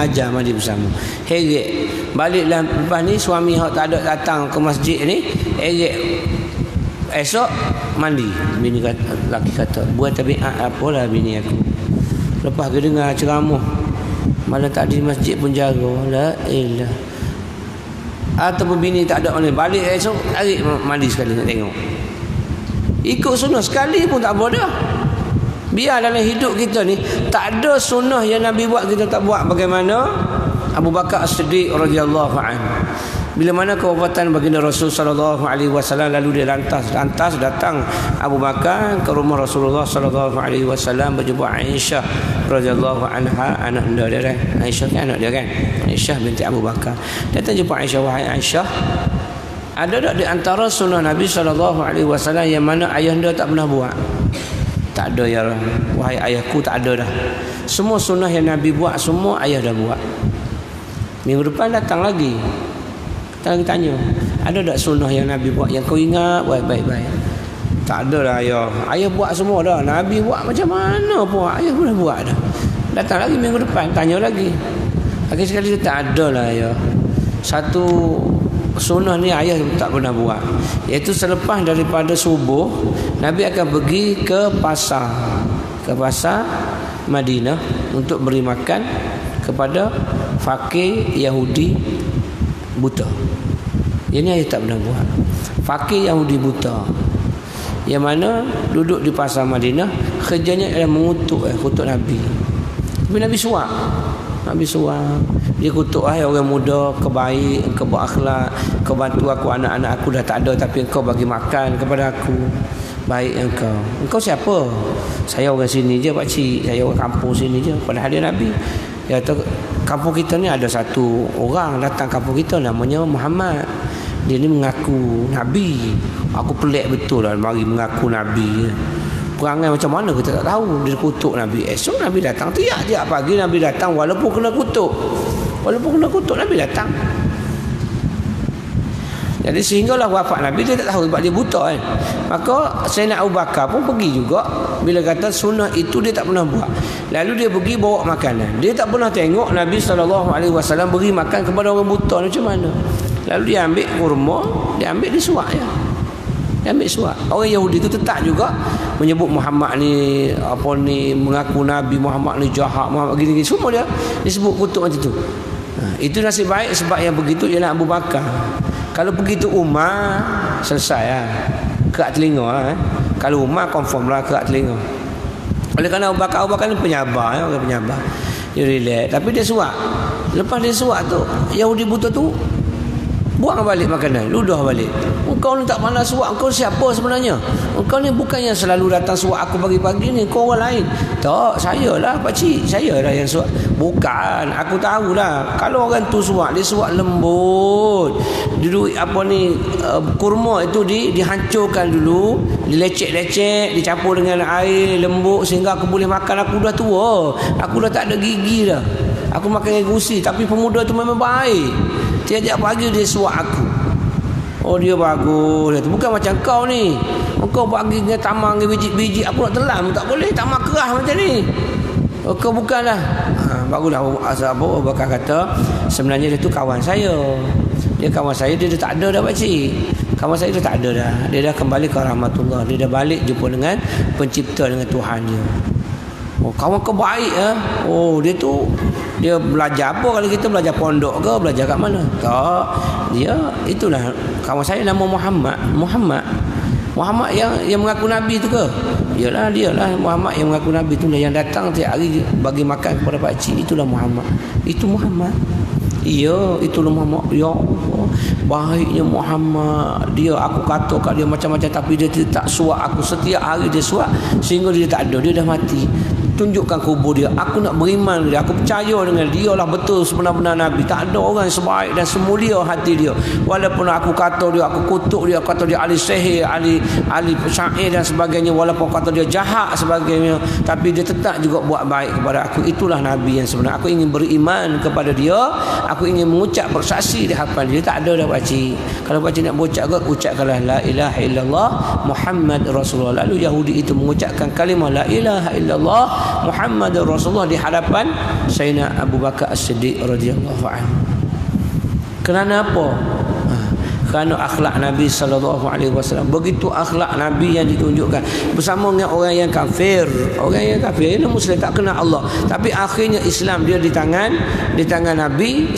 Ajar mandi bersama. Heret. Baliklah lepas ni suami hak tak ada datang ke masjid ni, heret. Esok mandi. Bini kata, laki kata, buat tabiat apalah bini aku. Lepas dia dengar ceramah, malam tak di masjid pun jaga. La ilah. Ataupun bini tak ada mana, balik esok tarik mandi sekali nak tengok. Ikut sunnah sekali pun tak boleh dah. Biar dalam hidup kita ni tak ada sunnah yang Nabi buat kita tak buat. Bagaimana Abu Bakar As-Siddiq radhiyallahu anhu, bila mana kewafatan baginda Rasul sallallahu alaihi wasallam, lalu dia lantas datang Abu Bakar ke rumah Rasulullah sallallahu alaihi wasallam berjumpa Aisyah radhiyallahu anha, anak dia kan. Aisyah kan anak dia kan, Aisyah binti Abu Bakar. Datang jumpa Aisyah, wahai Aisyah, ada tak di antara sunnah Nabi sallallahu alaihi wasallam yang mana ayahanda tak pernah buat? Tak ada ya, wahai ayahku, tak ada dah. Semua sunnah yang Nabi buat semua ayah dah buat. Minggu depan datang lagi tanya, ada tak sunnah yang Nabi buat yang kau ingat baik-baik? Tak ada lah ayah. Ayah buat semua dah. Nabi buat macam mana pun ayah pun dah buat dah. Datang lagi minggu depan tanya lagi. Akhir sekali dia tak ada lah ayah. Satu sunnah ni ayah tak pernah buat, iaitu selepas daripada subuh Nabi akan pergi ke pasar Madinah untuk beri makan kepada fakir Yahudi buta. Ini ayah tak pernah buat. Fakir Yahudi buta yang mana duduk di pasar Madinah, kerjanya adalah mengutuk kutuk Nabi. Tapi Nabi suap. Dia kutuk, orang muda, kau baik, kau berakhlak, kau bantu aku, anak-anak aku dah tak ada tapi kau bagi makan kepada aku. Baik engkau. Engkau siapa? Saya orang sini je pakcik, saya orang kampung sini je. Padahal dia Nabi. Dia kata, kampung kita ni ada satu orang datang kampung kita namanya Muhammad. Dia ni mengaku Nabi. Aku pelik betul lah mari mengaku Nabi. Perangai macam mana kita tak tahu. Dia kutuk Nabi. Esok Nabi datang, tiap pagi Nabi datang walaupun kena kutuk. Nabi datang. Jadi sehinggalah wafat Nabi dia tak tahu sebab dia buta kan. Maka Sayyidina Abu Bakar pun pergi juga. Bila kata sunnah itu dia tak pernah buat. Lalu dia pergi bawa makanan. Dia tak pernah tengok Nabi SAW beri makan kepada orang buta macam mana. Lalu dia ambil kurma, dia ambil dia suap ya. Dia ambil suap. Orang Yahudi itu tetap juga menyebut Muhammad ni mengaku Nabi Muhammad ni jahat, Muhammad gini-gini, semua dia disebut kutuk macam tu. Itu nasib baik sebab yang begitu ialah Abu Bakar. Kalau begitu Umar selesai lah. Kerak telinga lah. Kalau Umar confirm lah kerak telinga. Oleh kerana Abu Bakar ni penyabar orang penyabar. Dia relax. Tapi dia suap. Lepas dia suap tu, Yahudi buta tu buang balik makanan, ludah balik. Engkau ni tak pandai suap, engkau siapa sebenarnya? Engkau ni bukan yang selalu datang suap aku pagi-pagi ni, kau orang lain. Tak, saya lah pakcik, saya lah yang suap. Bukan, aku tahulah. Kalau orang tu suap, dia suap lembut. Dulu kurma itu dihancurkan dulu, dilecek-lecek, dicampur dengan air lembut sehingga aku boleh makan. Aku dah tua, aku dah tak ada gigi dah. Aku makan dengan gusi, tapi pemuda tu memang baik. Tiap-tiap pagi dia suap aku. Oh dia bagus. Bukan macam kau ni. Kau pagi dengan tamang dengan biji-biji. Aku nak telan tak boleh. Tamang kerah macam ni. Kau bukanlah. Barulah Abu Bakar kata sebenarnya dia tu kawan saya. Dia kawan saya, dia dah tak ada dah pakcik. Kawan saya dah tak ada dah. Dia dah kembali ke rahmatullah. Dia dah balik jumpa dengan pencipta, dengan Tuhan dia. Oh, kawan kau baik Oh, dia belajar apa? Kalau kita belajar pondok ke, belajar kat mana? Tak. Dia itulah kawan saya nama Muhammad yang mengaku Nabi tu ke? Yalah, dialah Muhammad yang mengaku Nabi tu, yang datang tiap hari bagi makan kepada pak cik. Itulah Muhammad. Itu Muhammad. Ya, itulah Muhammad. Ya Allah, baiknya Muhammad. Dia, aku kata kat dia macam-macam, tapi dia tak suap aku. Setiap hari dia suap sehingga dia tak ada, dia dah mati. Tunjukkan kubur dia. Aku nak beriman dia. Aku percaya dengan dia lah betul sebenar-benar Nabi. Tak ada orang sebaik dan semulia hati dia. Walaupun aku kata dia, aku kutuk dia, aku kata dia ahli sihir, ahli syair dan sebagainya, walaupun kata dia jahat sebagainya, tapi dia tetap juga buat baik kepada aku. Itulah Nabi yang sebenar. Aku ingin beriman kepada dia. Aku ingin mengucap bersaksi di hadapan dia. Tak ada dah pakcik. Kalau pakcik nak berucap ke, ucapkanlah la ilaha illallah Muhammad Rasulullah. Lalu Yahudi itu mengucapkan kalimah la ilaha illallah Muhammad Rasulullah di hadapan Sayyidina Abu Bakar As-Siddiq radhiyallahu anhu. Kerana apa? kerana akhlak Nabi SAW. Begitu akhlak Nabi yang ditunjukkan bersama dengan orang yang kafir. Orang yang kafir ini Muslim tak kenal Allah, tapi akhirnya Islam dia di tangan Nabi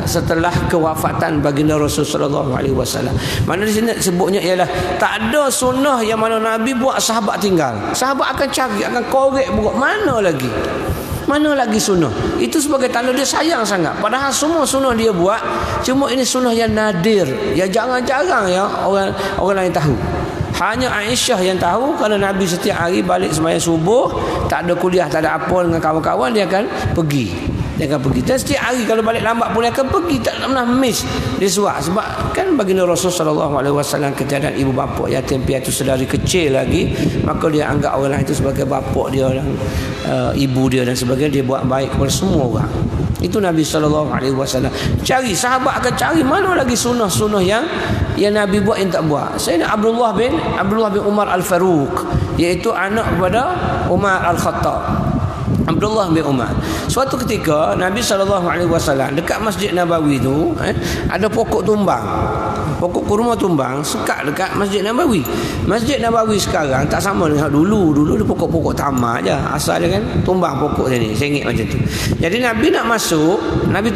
setelah kewafatan baginda Rasul SAW. Mana di sini sebutnya ialah tak ada sunnah yang mana Nabi buat sahabat tinggal. Sahabat akan cari, akan korek buat mana lagi sunnah. Itu sebagai tanda dia sayang sangat. Padahal semua sunnah dia buat, cuma ini sunnah yang nadir, yang jarang-jarang ya orang lain tahu. Hanya Aisyah yang tahu, kerana Nabi setiap hari balik sembahyang subuh, tak ada kuliah, tak ada apa dengan kawan-kawan, dia akan pergi. Dan setiap hari kalau balik lambat pun dia akan pergi, tak pernah miss dia suat. Sebab kan baginda Rasul SAW ketiadaan ibu bapa yatim piatu sedari kecil lagi, maka dia anggap orang lain itu sebagai bapa dia dan ibu dia dan sebagainya. Dia buat baik kepada semua orang. Itu Nabi SAW. Cari, sahabat akan cari mana lagi sunnah-sunnah yang Nabi buat yang tak buat. Sayyidina Abdullah bin Umar Al-Faruq, iaitu anak kepada Umar Al-Khattab. Abdullah bin Umar. Suatu ketika Nabi SAW dekat Masjid Nabawi tu ada pokok tumbang. Pokok kurma tumbang sekat dekat Masjid Nabawi. Masjid Nabawi sekarang tak sama dengan dulu. Dulu dia pokok-pokok tamak je. Asal dia kan tumbang pokok sini, sengit macam tu. Jadi Nabi nak masuk, Nabi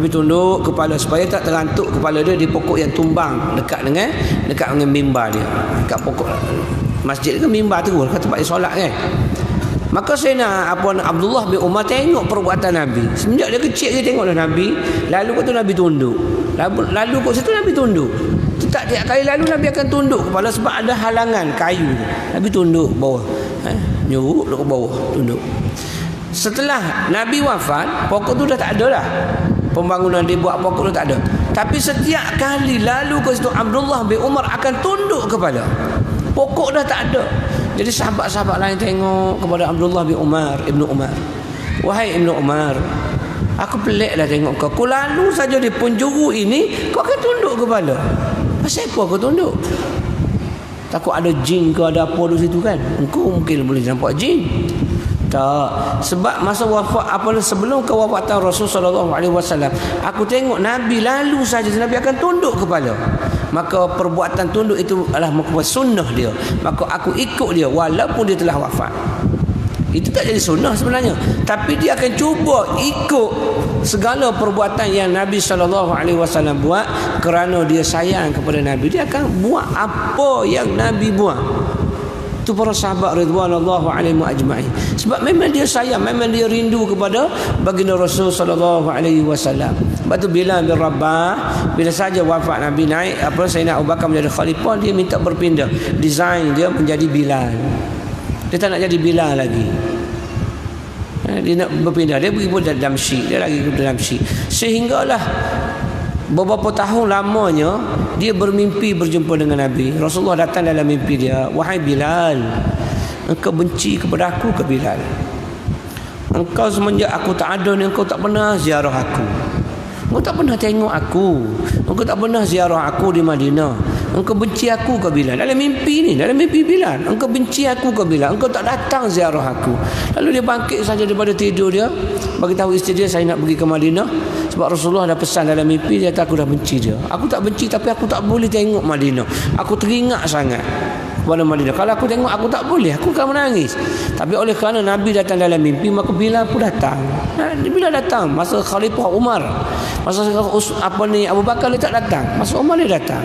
tunduk kepala supaya tak terantuk kepala dia di pokok yang tumbang dekat dengan mimbar dia. Dekat pokok masjid ke mimbar tu kan tempat dia solat kan. Maka Abdullah bin Umar tengok perbuatan Nabi. Semenjak dia kecil dia tengoklah Nabi. Lalu kat tu Nabi tunduk. Lalu kat situ Nabi tunduk. Tiap kali lalu Nabi akan tunduk kepala sebab ada halangan kayu. Nabi tunduk ke bawah. Nyuruk ke bawah, tunduk. Setelah Nabi wafat, pokok tu dah tak ada dah. Pembangunan dia buat pokok tu tak ada. Tapi setiap kali lalu ke situ Abdullah bin Umar akan tunduk kepala. Pokok dah tak ada. Jadi sahabat-sahabat lain tengok kepada Abdullah bin Umar, Ibnu Umar. Wahai Ibnu Umar, aku pelik dah tengok kau. Kau lalu saja di penjuru ini, kau akan tunduk kepala. Pasal apa kau tunduk? Takut ada jin ke ada apa di situ kan? Engkau mungkin boleh nampak jin. Tak. Sebab masa sebelum kewafatan Rasul SAW, aku tengok Nabi lalu saja Nabi akan tunduk kepala. Maka perbuatan tunduk itu adalah merupakan sunnah dia. Maka aku ikut dia walaupun dia telah wafat. Itu tak jadi sunnah sebenarnya, tapi dia akan cuba ikut segala perbuatan yang Nabi SAW buat kerana dia sayang kepada Nabi. Dia akan buat apa yang Nabi buat. Itu para sahabat ridwanullahu alaihim ajma'in. Sebab memang dia sayang, memang dia rindu kepada baginda Rasul sallallahu alaihi wasallam. Sebab tu Bilal bin Rabah bila saja wafat Nabi naik Sayyidina Abu Bakar menjadi khalifah, dia minta berpindah design dia menjadi Bilal. Dia tak nak jadi Bilal lagi. Dia nak berpindah, dia pergi pun Damsyik, dia lagi ke Damsyik. Sehinggalah beberapa tahun lamanya dia bermimpi berjumpa dengan Nabi. Rasulullah datang dalam mimpi dia, wahai Bilal, engkau benci kepada aku ke Bilal? Engkau semenjak aku tak ada ni, engkau tak pernah ziarah aku. Engkau tak pernah tengok aku. Engkau tak pernah ziarah aku di Madinah. Engkau benci aku ke Bilal? Dalam mimpi Bilal, engkau benci aku ke Bilal? Engkau tak datang ziarah aku. Lalu dia bangkit saja daripada tidur dia, bagi tahu isteri dia, saya nak pergi ke Madinah. Sebab Rasulullah dah pesan dalam mimpi, dia kata aku dah benci dia. Aku tak benci, tapi aku tak boleh tengok Madinah. Aku teringat sangat kepada Madinah. Kalau aku tengok, aku tak boleh, aku akan menangis. Tapi oleh kerana Nabi datang dalam mimpi, maka Bilal pun datang. Bilal datang masa Khalifah Umar. Masa Abu Bakar dia tak datang. Masa Umar dia datang.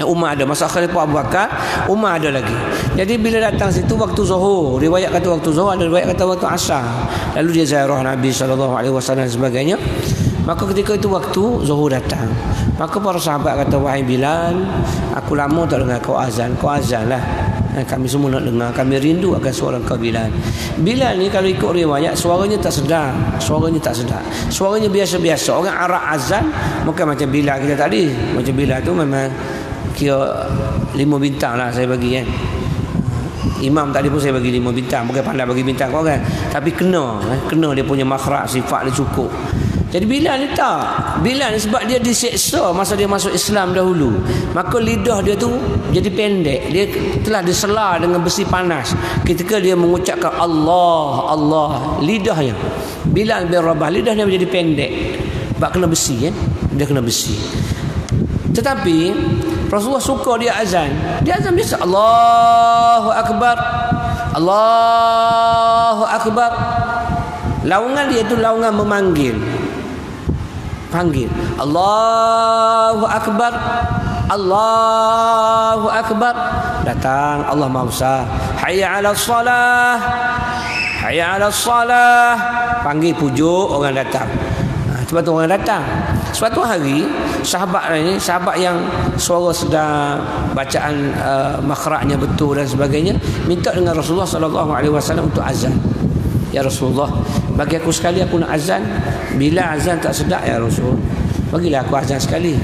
Umar ada. Masa Khalifah Abu Bakar, Umar ada lagi. Jadi bila datang situ waktu Zuhur, riwayat kata waktu Zuhur, ada riwayat kata waktu Asar. Lalu dia ziarah Nabi SAW dan sebagainya. Maka ketika itu waktu Zuhur datang, maka para sahabat kata, wahai Bilal, aku lama tak dengar kau azan. Kau azan lah, kami semua nak dengar. Kami rindu akan suara kau Bilal. Bilal ni kalau ikut riwayat, suaranya tak sedar. Suaranya biasa-biasa. Orang Arab azan bukan macam Bilal kita tadi. Macam Bilal tu memang kira 5 bintang lah saya bagi kan. Imam tadi pun saya bagi 5 bintang. Bukan pandai bagi bintang kau kan, tapi kena dia punya makhraj, sifat dia cukup. Jadi Bilal ni tak. Bilal ni sebab dia diseksa masa dia masuk Islam dahulu, maka lidah dia tu jadi pendek. Dia telah diselar dengan besi panas ketika dia mengucapkan Allah. Lidahnya Bilal bin Rabah, lidahnya menjadi pendek sebab kena besi kan. Dia kena besi. Tetapi Rasulullah suka dia azan. Dia azan biasa, Allahu Akbar, Allahu Akbar. Laungan dia itu laungan memanggil. Panggil, Allahu Akbar, Allahu Akbar. Datang, Allah Maha Besar. Hayya 'alas salah, hayya 'alas salah. Panggil, pujuk, orang datang. Sebab tu orang datang. Suatu hari sahabat ni, sahabat yang suara sedang, bacaan makhrajnya betul dan sebagainya, minta dengan Rasulullah sallallahu alaihi wasallam untuk azan. Ya Rasulullah, bagi aku sekali, aku nak azan. Bila azan tak sedap ya Rasul, bagilah aku azan sekali.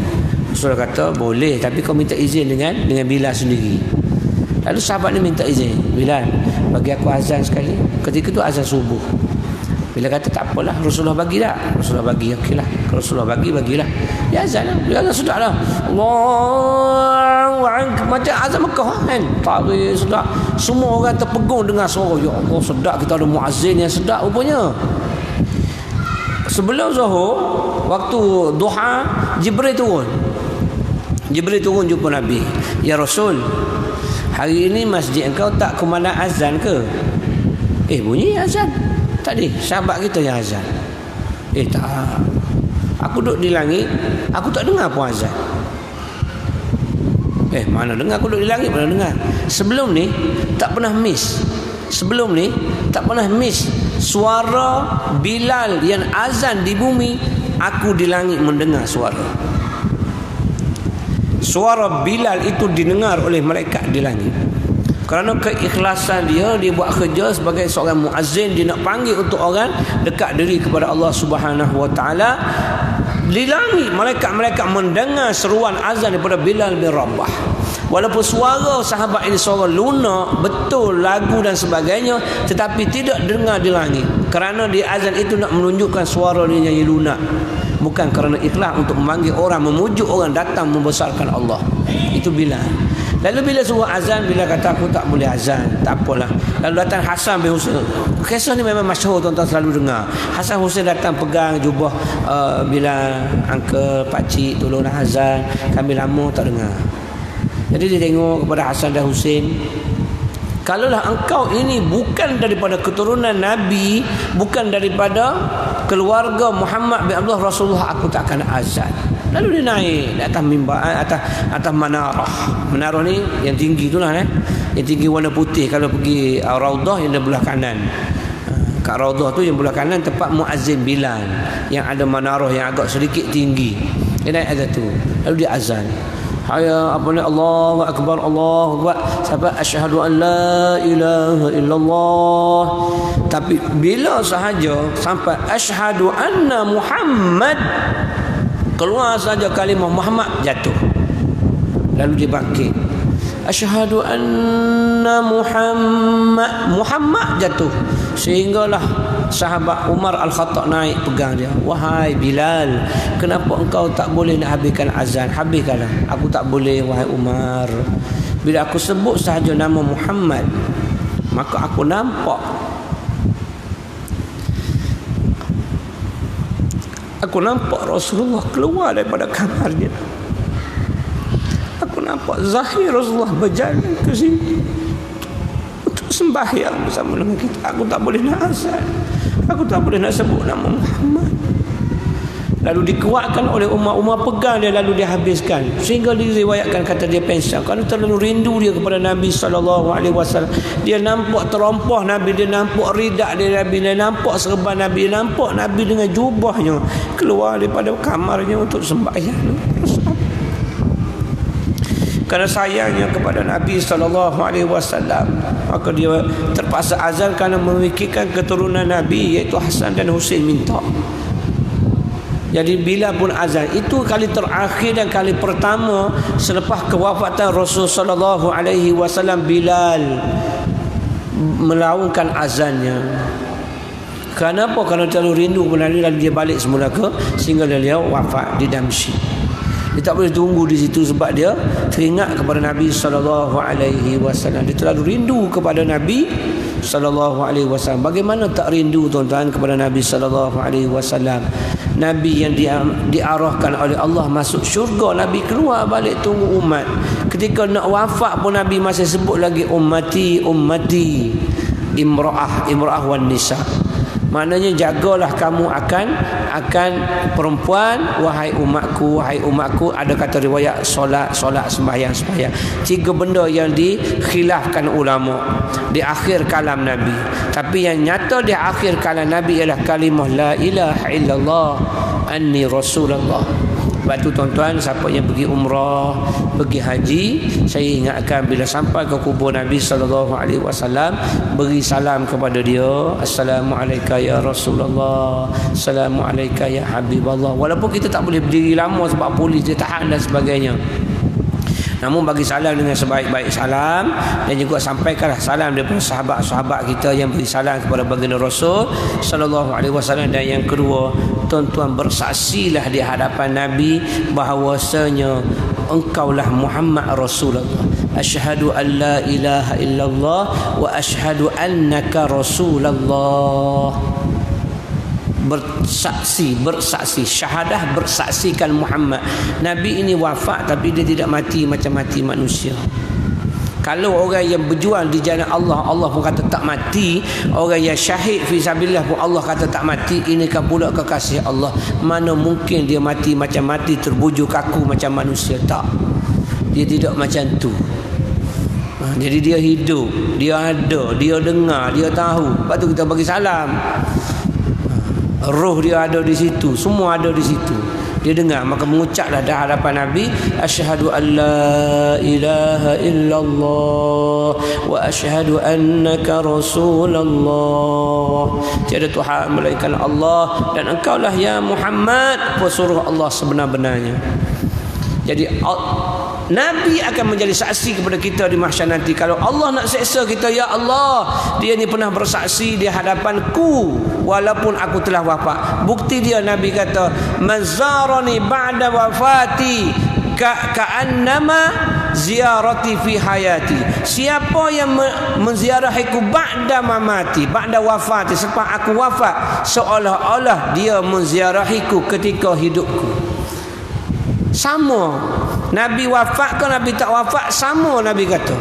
Rasulullah kata, boleh, tapi kau minta izin dengan Bilal sendiri. Lalu sahabat ni minta izin, Bilal, bagi aku azan sekali. Ketika tu azan subuh. Bila kata tak apalah, Rasulullah bagi tak? Rasulullah bagi, okeylah. Kalau Rasulullah bagi, bagilah. Dia azan lah. Dia azan sedap lah. Allahu Akbar. Macam azan Mekah kan. Tarik sedap. Semua orang terpegun dengan suara. Ya Allah, sedap. Kita ada muazzin yang sedap rupanya. Sebelum Zuhur, waktu duha, Jibril turun. Jibril turun jumpa Nabi. Ya Rasul, hari ini masjid engkau tak kumandang azan ke? Bunyi azan. Tadi sahabat kita yang azan. Tak. Aku duduk di langit, aku tak dengar pun azan. Mana dengar, aku duduk di langit mana dengar. Sebelum ni tak pernah miss. Sebelum ni tak pernah miss suara Bilal yang azan di bumi, aku di langit mendengar suara. Suara Bilal itu didengar oleh malaikat di langit. Kerana keikhlasan dia buat kerja sebagai seorang muazzin. Dia nak panggil untuk orang dekat diri kepada Allah Subhanahu Wa Taala. Di langit malaikat-malaikat mendengar seruan azan daripada Bilal bin Rabah. Walaupun suara sahabat ini suara lunak, betul lagu dan sebagainya, tetapi tidak dengar di langit. Kerana di azan itu nak menunjukkan suara dia nyanyi lunak, bukan kerana ikhlas untuk memanggil orang, memujuk orang datang membesarkan Allah. Itu Bilal. Lalu bila suruh azan, bila kata aku tak boleh azan, tak apalah. Lalu datang Hasan bin Husain. Kisah ni memang masyhur, tuan-tuan selalu dengar. Hasan Husain datang pegang jubah bila uncle, pakcik tolonglah azan, kami lama tak dengar. Jadi dia tengok kepada Hasan dan Husain, kalaulah engkau ini bukan daripada keturunan Nabi, bukan daripada keluarga Muhammad bin Abdullah Rasulullah, aku tak akan azan. Lalu dia naik di atas mimbar, atas menarah. Menarah ni yang tinggi itulah yang tinggi warna putih. Kalau pergi Raudah yang di belah kanan, kat Raudah tu yang belah kanan tempat muazzin Bilal, yang ada menarah yang agak sedikit tinggi. Dia naik atas tu. Lalu dia azan. Hayya Allahu Akbar, Allahu Akbar, sampai asyhadu an la ilaha illallah. Tapi bila sahaja sampai asyhadu anna Muhammad, keluar saja kalimah Muhammad, jatuh. Lalu dia bangkit, asyhadu anna Muhammad, jatuh. Sehinggalah sahabat Umar Al-Khattab naik pegang dia. Wahai Bilal, kenapa engkau tak boleh nak habiskan azan? Habiskanlah. Aku tak boleh, wahai Umar. Bila aku sebut sahaja nama Muhammad, maka aku nampak Rasulullah keluar daripada kamarnya. Aku nampak zahir Rasulullah berjalan ke sini untuk sembahyang bersama dengan kita. Aku tak boleh nak azan, aku tak boleh nak sebut nama Muhammad. Lalu dikuatkan oleh Umar pegang dia, lalu dia habiskan. Sehingga diriwayatkan kata dia pengsan kerana terlalu rindu dia kepada Nabi SAW. Dia nampak terompah Nabi, dia nampak ridak dia Nabi, dia nampak serban Nabi, dia nampak Nabi dengan jubahnya keluar daripada kamarnya untuk sembahyang. Kerana sayangnya kepada Nabi SAW, maka dia terpaksa azan kerana memikirkan keturunan Nabi, iaitu Hasan dan Husain minta. Jadi bila pun azan, itu kali terakhir dan kali pertama selepas kewafatan Rasulullah SAW, Bilal melaungkan azannya. Kenapa? Kerana terlalu rindu kepada Nabi. Lalu dia balik semula ke sehingga dia wafat di Damsyik. Dia tak boleh tunggu di situ sebab dia teringat kepada Nabi SAW. Dia terlalu rindu kepada Nabi sallallahu alaihi wasallam. Bagaimana tak rindu tuan-tuan kepada Nabi sallallahu alaihi wasallam? Nabi yang diarahkan oleh Allah masuk syurga, Nabi keluar balik tunggu umat. Ketika nak wafat pun Nabi masih sebut lagi ummati ummati, imra'ah wan nisa. Maknanya jagalah kamu akan perempuan, wahai umatku. Ada kata riwayat solat sembahyang. 3 benda yang dikhilafkan ulama di akhir kalam Nabi. Tapi yang nyata di akhir kalam Nabi ialah kalimah la ilaha illallah anni rasulullah. Sebab tu tuan-tuan, siapa yang pergi umrah, pergi haji, saya ingatkan bila sampai ke kubur Nabi SAW, beri salam kepada dia. Assalamualaikum ya Rasulullah, Assalamualaikum ya Habiballah. Walaupun kita tak boleh berdiri lama sebab polis dia tahan dan sebagainya, namun bagi salam dengan sebaik-baik salam. Dan juga sampaikanlah salam daripada sahabat-sahabat kita yang beri salam kepada baginda Rasul sallallahu alaihi wasallam. Dan yang kedua, tuan-tuan bersaksilah di hadapan Nabi bahawasanya engkaulah Muhammad Rasulullah. Asyhadu an la ilaha illallah wa asyhadu annaka Rasulullah. Bersaksi, syahadah bersaksikan Muhammad. Nabi ini wafat tapi dia tidak mati macam mati manusia. Kalau orang yang berjuang di jalan Allah, Allah pun kata tak mati. Orang yang syahid fi sabilillah pun Allah kata tak mati. Ini kan pula kekasih Allah. Mana mungkin dia mati macam mati terbujuk kaku macam manusia? Tak. Dia tidak macam tu. Jadi dia hidup, dia ada, dia dengar, dia tahu. Lepas tu kita bagi salam. Roh dia ada di situ, semua ada di situ. Dia dengar, maka mengucaplah di hadapan Nabi, asyhadu an la ilaha illallah wa asyhadu annaka rasulullah. Tiada Tuhan melainkan Allah dan engkaulah ya Muhammad pesuruh Allah sebenar-benarnya. Jadi Nabi akan menjadi saksi kepada kita di mahsyar nanti. Kalau Allah nak seksa kita, ya Allah, dia ni pernah bersaksi di hadapanku walaupun aku telah wafat. Bukti dia, Nabi kata, mazarani ba'da wafati ka'annama ziyarati fi hayati. Siapa yang menziarahiku ba'da mamati, ba'da wafati, sebab aku wafat, seolah-olah dia menziarahiku ketika hidupku. Sama. Nabi wafat ke Nabi tak wafat, sama Nabi kata.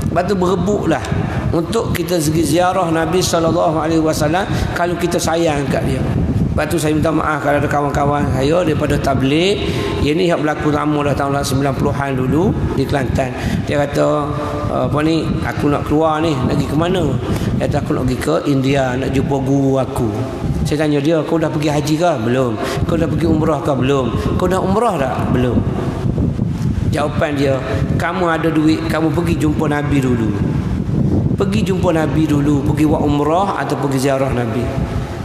Lepas tu berebutlah untuk kita ziarah Nabi SAW kalau kita sayang kat dia. Lepas tu saya minta maaf kalau ada kawan-kawan saya daripada tabligh. Ini yang berlaku lama dah, tahun 90-an dulu di Kelantan. Dia kata, apa ni, aku nak keluar ni, nak pergi ke mana? Dia kata, aku nak pergi ke India, nak jumpa guru aku. Saya tanya dia, kau dah pergi haji ke? Belum. Kau dah pergi umrah ke? Belum. Kau dah umrah tak? Belum. Jawapan dia, kamu ada duit, kamu pergi jumpa Nabi dulu. Pergi jumpa Nabi dulu, pergi buat umrah atau pergi ziarah Nabi.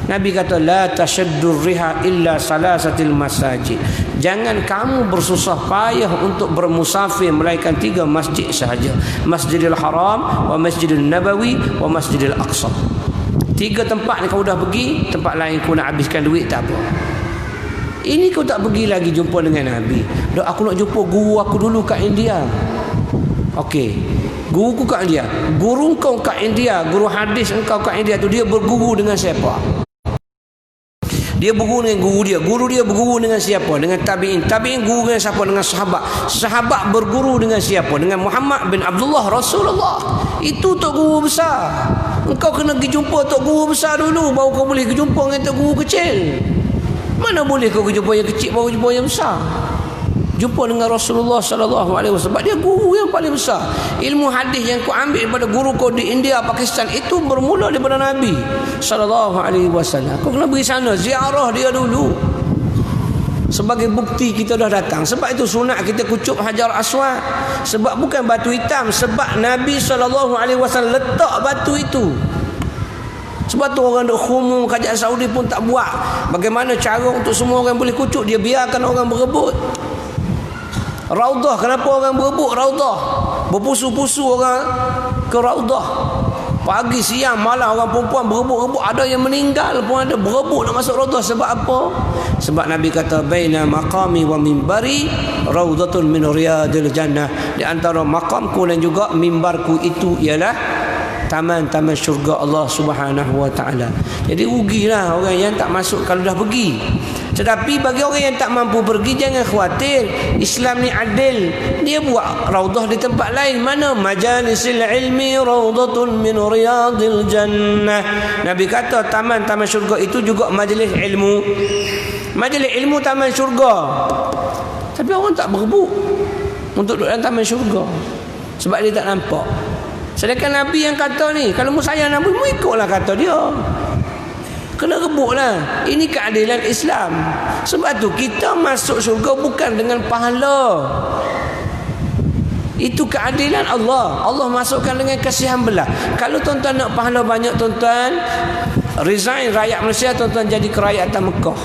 Nabi kata, la tashaddur riha illa salasatil masajid. Jangan kamu bersusah payah untuk bermusafir melainkan 3 masjid sahaja. Masjidil Haram, wa Masjidil Nabawi, wa Masjidil Aqsa. 3 tempat ni kau dah pergi, tempat lain kau nak habiskan duit tak apa. Ini kau tak pergi lagi jumpa dengan Nabi. Dok, aku nak jumpa guru aku dulu kat India. Okey. Guru ku kat India. Guru kau kat India, guru hadis engkau kat India tu, dia berguru dengan siapa? Dia berguru dengan guru dia. Guru dia berguru dengan siapa? Dengan tabi'in. Tabi'in guru dengan siapa? Dengan sahabat. Sahabat berguru dengan siapa? Dengan Muhammad bin Abdullah Rasulullah. Itu tok guru besar. Engkau kena pergi jumpa tok guru besar dulu, baru kau boleh pergi jumpa dengan tok guru kecil. Mana boleh kau jumpa yang kecil baru jumpa yang besar? Jumpa dengan Rasulullah sallallahu alaihi wasallam. Sebab dia guru yang paling besar. Ilmu hadis yang kau ambil daripada guru kau di India, Pakistan, itu bermula daripada Nabi sallallahu alaihi wasallam. Kau kena pergi sana, ziarah dia dulu. Sebagai bukti kita dah datang. Sebab itu sunat kita kucup Hajar Aswad. Sebab bukan batu hitam, sebab Nabi sallallahu alaihi wasallam letak batu itu. Sebab tu orang duk khumum, kerajaan Saudi pun tak buat. Bagaimana cara untuk semua orang boleh kucuk? Dia biarkan orang berebut. Raudah, kenapa orang berebut Raudah? Berpusu-pusu orang ke Raudah. Pagi, siang, malam orang perempuan berebut-rebut. Ada yang meninggal pun ada, berebut nak masuk Raudah. Sebab apa? Sebab Nabi kata, baina maqami wa mimbari raudatun min riyadil jannah. Di antara maqamku dan juga mimbarku itu ialah taman-taman syurga Allah Subhanahu wa taala. Jadi rugilah orang yang tak masuk kalau dah pergi. Tetapi bagi orang yang tak mampu pergi, jangan khawatir. Islam ni adil. Dia buat raudhah di tempat lain. Mana? Majalisil ilmi raudhatun min riyadil jannah. Nabi kata taman-taman syurga itu juga majlis ilmu. Majlis ilmu taman syurga. Tapi orang tak berebut untuk duduk dalam taman syurga, sebab dia tak nampak. Sedangkan Nabi yang kata ni, kalau mu sayang Nabi, mu ikutlah kata dia. Kena rebutlah. Ini keadilan Islam. Sebab tu kita masuk syurga bukan dengan pahala. Itu keadilan Allah. Allah masukkan dengan kasihan belah. Kalau tuan-tuan nak pahala banyak, tuan-tuan resign rakyat Malaysia, tuan-tuan jadi kerakyatan Mekah.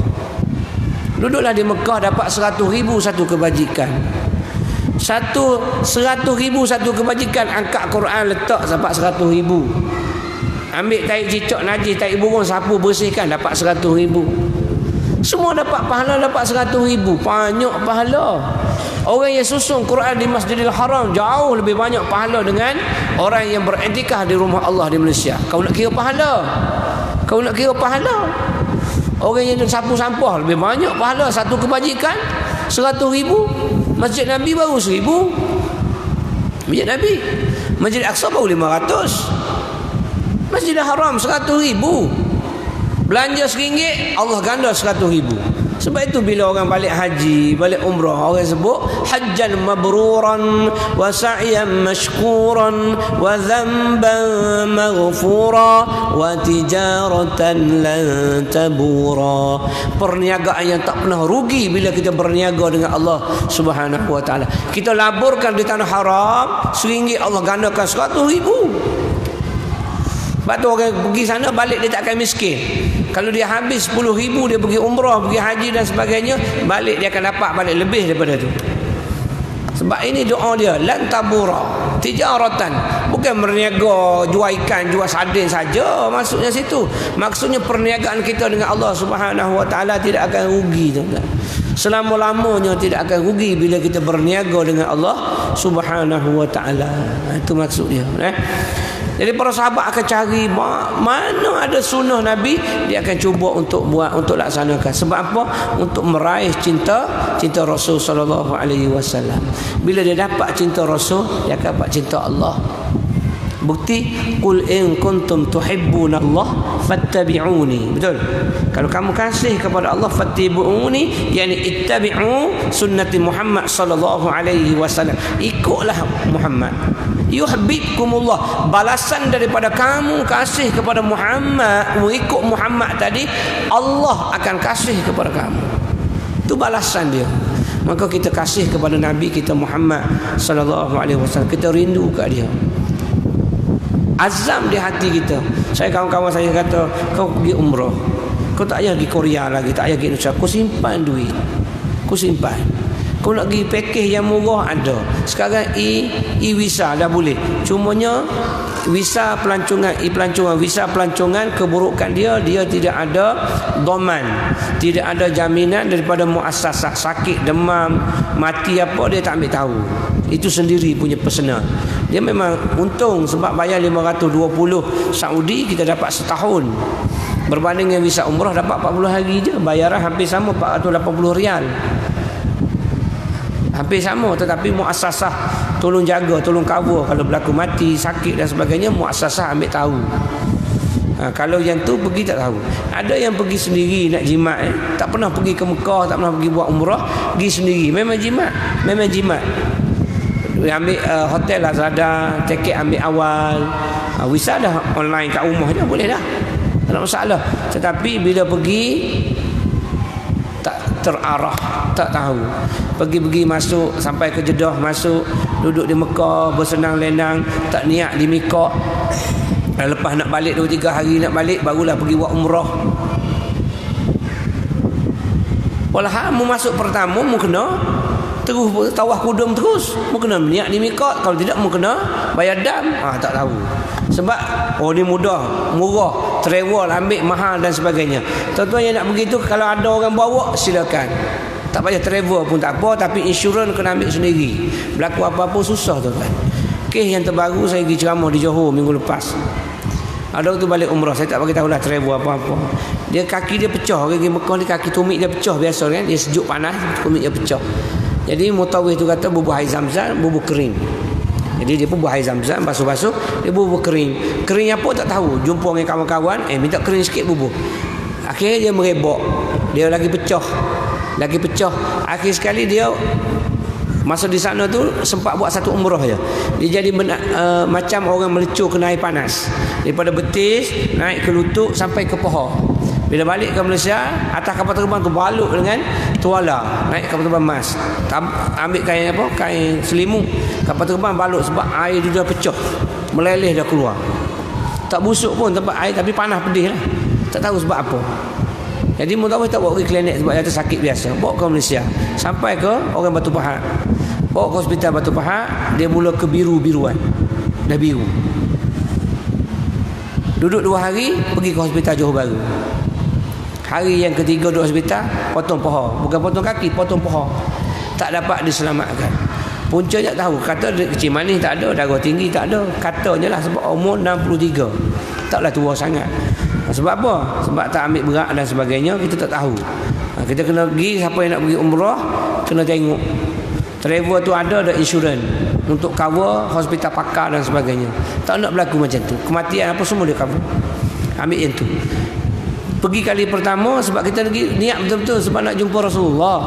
Duduklah di Mekah, dapat 100,000 satu kebajikan. 100,000 satu kebajikan. Angkat Quran letak dapat 100,000. Ambil tarik cicak najis, tarik burung sapu bersihkan, dapat 100,000. Semua dapat pahala, dapat 100,000. Banyak pahala. Orang yang susun Quran di Masjidil Haram jauh lebih banyak pahala dengan orang yang beriktikaf di rumah Allah di Malaysia. Kau nak kira pahala? Kau nak kira pahala? Orang yang sapu sampah lebih banyak pahala. Satu kebajikan 100,000. Masjid Nabi baru 1,000. Masjid Nabi. Masjid Aqsa baru 500. Masjidil Haram 100,000. Belanja RM1, Allah ganda 100,000. Sebab itu bila orang balik haji, balik umrah, orang sebut hajjan mabruran wa sa'yan mashkuran wa dhanban maghfura wa tijaratan lan tabura. Perniagaan yang tak pernah rugi bila kita berniaga dengan Allah Subhanahu wa taala. Kita laburkan di tanah haram, RM1 Allah gandakan 100,000. Sebab tu orang pergi sana balik dia tak akan miskin. Kalau dia habis 10,000 dia pergi umrah, pergi haji dan sebagainya, balik dia akan dapat balik lebih daripada tu. Sebab ini doa dia, lan tabura tijaratan, bukan berniaga jual ikan, jual sardin saja maksudnya situ. Maksudnya perniagaan kita dengan Allah Subhanahu wa taala tidak akan rugi, tuan-tuan. Selama-lamanya tidak akan rugi bila kita berniaga dengan Allah Subhanahu wa taala. Itu maksudnya, Jadi para sahabat akan cari mana ada sunnah Nabi, dia akan cuba untuk buat, untuk laksanakan. Sebab apa? Untuk meraih cinta Rasul sallallahu alaihi wasallam. Bila dia dapat cinta Rasul, dia akan dapat cinta Allah. Bukti, qul in kuntum tuhibbunallah fattabi'uni. Betul? Kalau kamu kasih kepada Allah, fattabi'uni, yakni ittabi'u sunnati Muhammad sallallahu alaihi wasallam. Ikutlah Muhammad. Yuhibbukumullah. Balasan daripada kamu kasih kepada Muhammad, mengikut Muhammad tadi, Allah akan kasih kepada kamu. Itu balasan dia. Maka kita kasih kepada Nabi kita Muhammad sallallahu alaihi wasallam. Kita rindu kat dia. Azam di hati kita. Saya kawan-kawan saya kata, kau pergi umrah, kau tak payah pergi Korea lagi, tak payah pergi Indonesia, kau simpan duit, kau simpan. Kau nak pergi pakej yang murah ada. Sekarang e-visa dah boleh. Cumanya visa pelancongan, visa pelancongan, keburukan dia tidak ada doman, tidak ada jaminan daripada muassasah. Sakit, demam, mati apa, dia tak ambil tahu. Itu sendiri punya personal. Dia memang untung sebab bayar 520 Saudi, kita dapat setahun. Berbanding dengan visa umrah dapat 40 hari je. Bayaran hampir sama, 480 rial. Hampir sama, tetapi muassasah tolong jaga, tolong cover kalau berlaku mati, sakit dan sebagainya, muassasah ambil tahu. Kalau yang tu pergi tak tahu. Ada yang pergi sendiri nak jimat, tak pernah pergi ke Mekah, tak pernah pergi buat umrah, pergi sendiri, memang jimat. Ambil hotel Lazada, tiket ambil awal, visa dah online kat rumah je, boleh dah, tak ada masalah. Tetapi bila pergi tak terarah, tak tahu. Pergi masuk sampai ke Jeddah, masuk duduk di Mekah, bersenang lenang, tak niat di mikot. Lepas nak balik 2-3 hari nak balik, barulah pergi buat umrah. Walhal mu masuk pertama mu kena terus tawaf kudum terus, mu kena niat di mikot. Kalau tidak mu kena bayar dam. Tak tahu. Sebab ni mudah, murah, travel ambil mahal dan sebagainya. Tuan-tuan yang nak begitu, kalau ada orang bawa silakan. Tak payah travel pun tak apa, tapi insurans kena ambil sendiri. Berlaku apa-apa susah, tuan-tuan. Kes yang terbaru saya pergi ceramah di Johor minggu lepas. Ada tu balik umrah, saya tak bagi tahulah travel apa-apa. Dia kaki dia pecah, orang pergi Mekah ni kaki tumit dia pecah biasa kan. Dia sejuk panas, tumit dia pecah. Jadi mutawif tu kata bubuh air Zam-Zam, bubuh kering. Jadi dia pun buah air Zam-Zam, basuh-basuh, dia bubuh kering. Kering apa tak tahu. Jumpa dengan kawan-kawan, minta kering sikit bubuh. Akhirnya dia merebak. Dia lagi pecah. Akhir sekali dia masa di sana tu sempat buat satu umrah je. Dia jadi macam orang melecur kena air panas. Daripada betis naik ke lutut sampai ke paha. Bila balik ke Malaysia, atas kapal terbang tu balut dengan tuala, naik kapal terbang mas. Ambil kain apa? Kain selimut. Kapal terbang balut sebab air dia dah pecah. Meleleh dah keluar. Tak busuk pun tempat air tapi panas pedih lah. Tak tahu sebab apa. Jadi mutawif tak bawa pergi klinik sebab dia sakit biasa. Bawa ke Malaysia. Sampai ke orang Batu Pahat. Bawa ke hospital Batu Pahat, dia mula ke biru-biruan. Dah biru. Duduk 2 hari, pergi ke hospital Johor Bahru. Hari yang ketiga duduk hospital, potong paha. Bukan potong kaki, potong paha. Tak dapat diselamatkan. Puncanya tak tahu. Kata kecil manis tak ada, darah tinggi tak ada. Katanya lah sebab umur 63. Taklah tua sangat. Sebab apa? Sebab tak ambil berat dan sebagainya, kita tak tahu. Kita kena pergi, siapa yang nak pergi umrah, kena tengok. Travel tu ada insurans untuk cover hospital pakar dan sebagainya. Tak nak berlaku macam tu. Kematian apa semua dia cover. Ambil yang tu. Pergi kali pertama sebab kita lagi niat betul-betul sebab nak jumpa Rasulullah.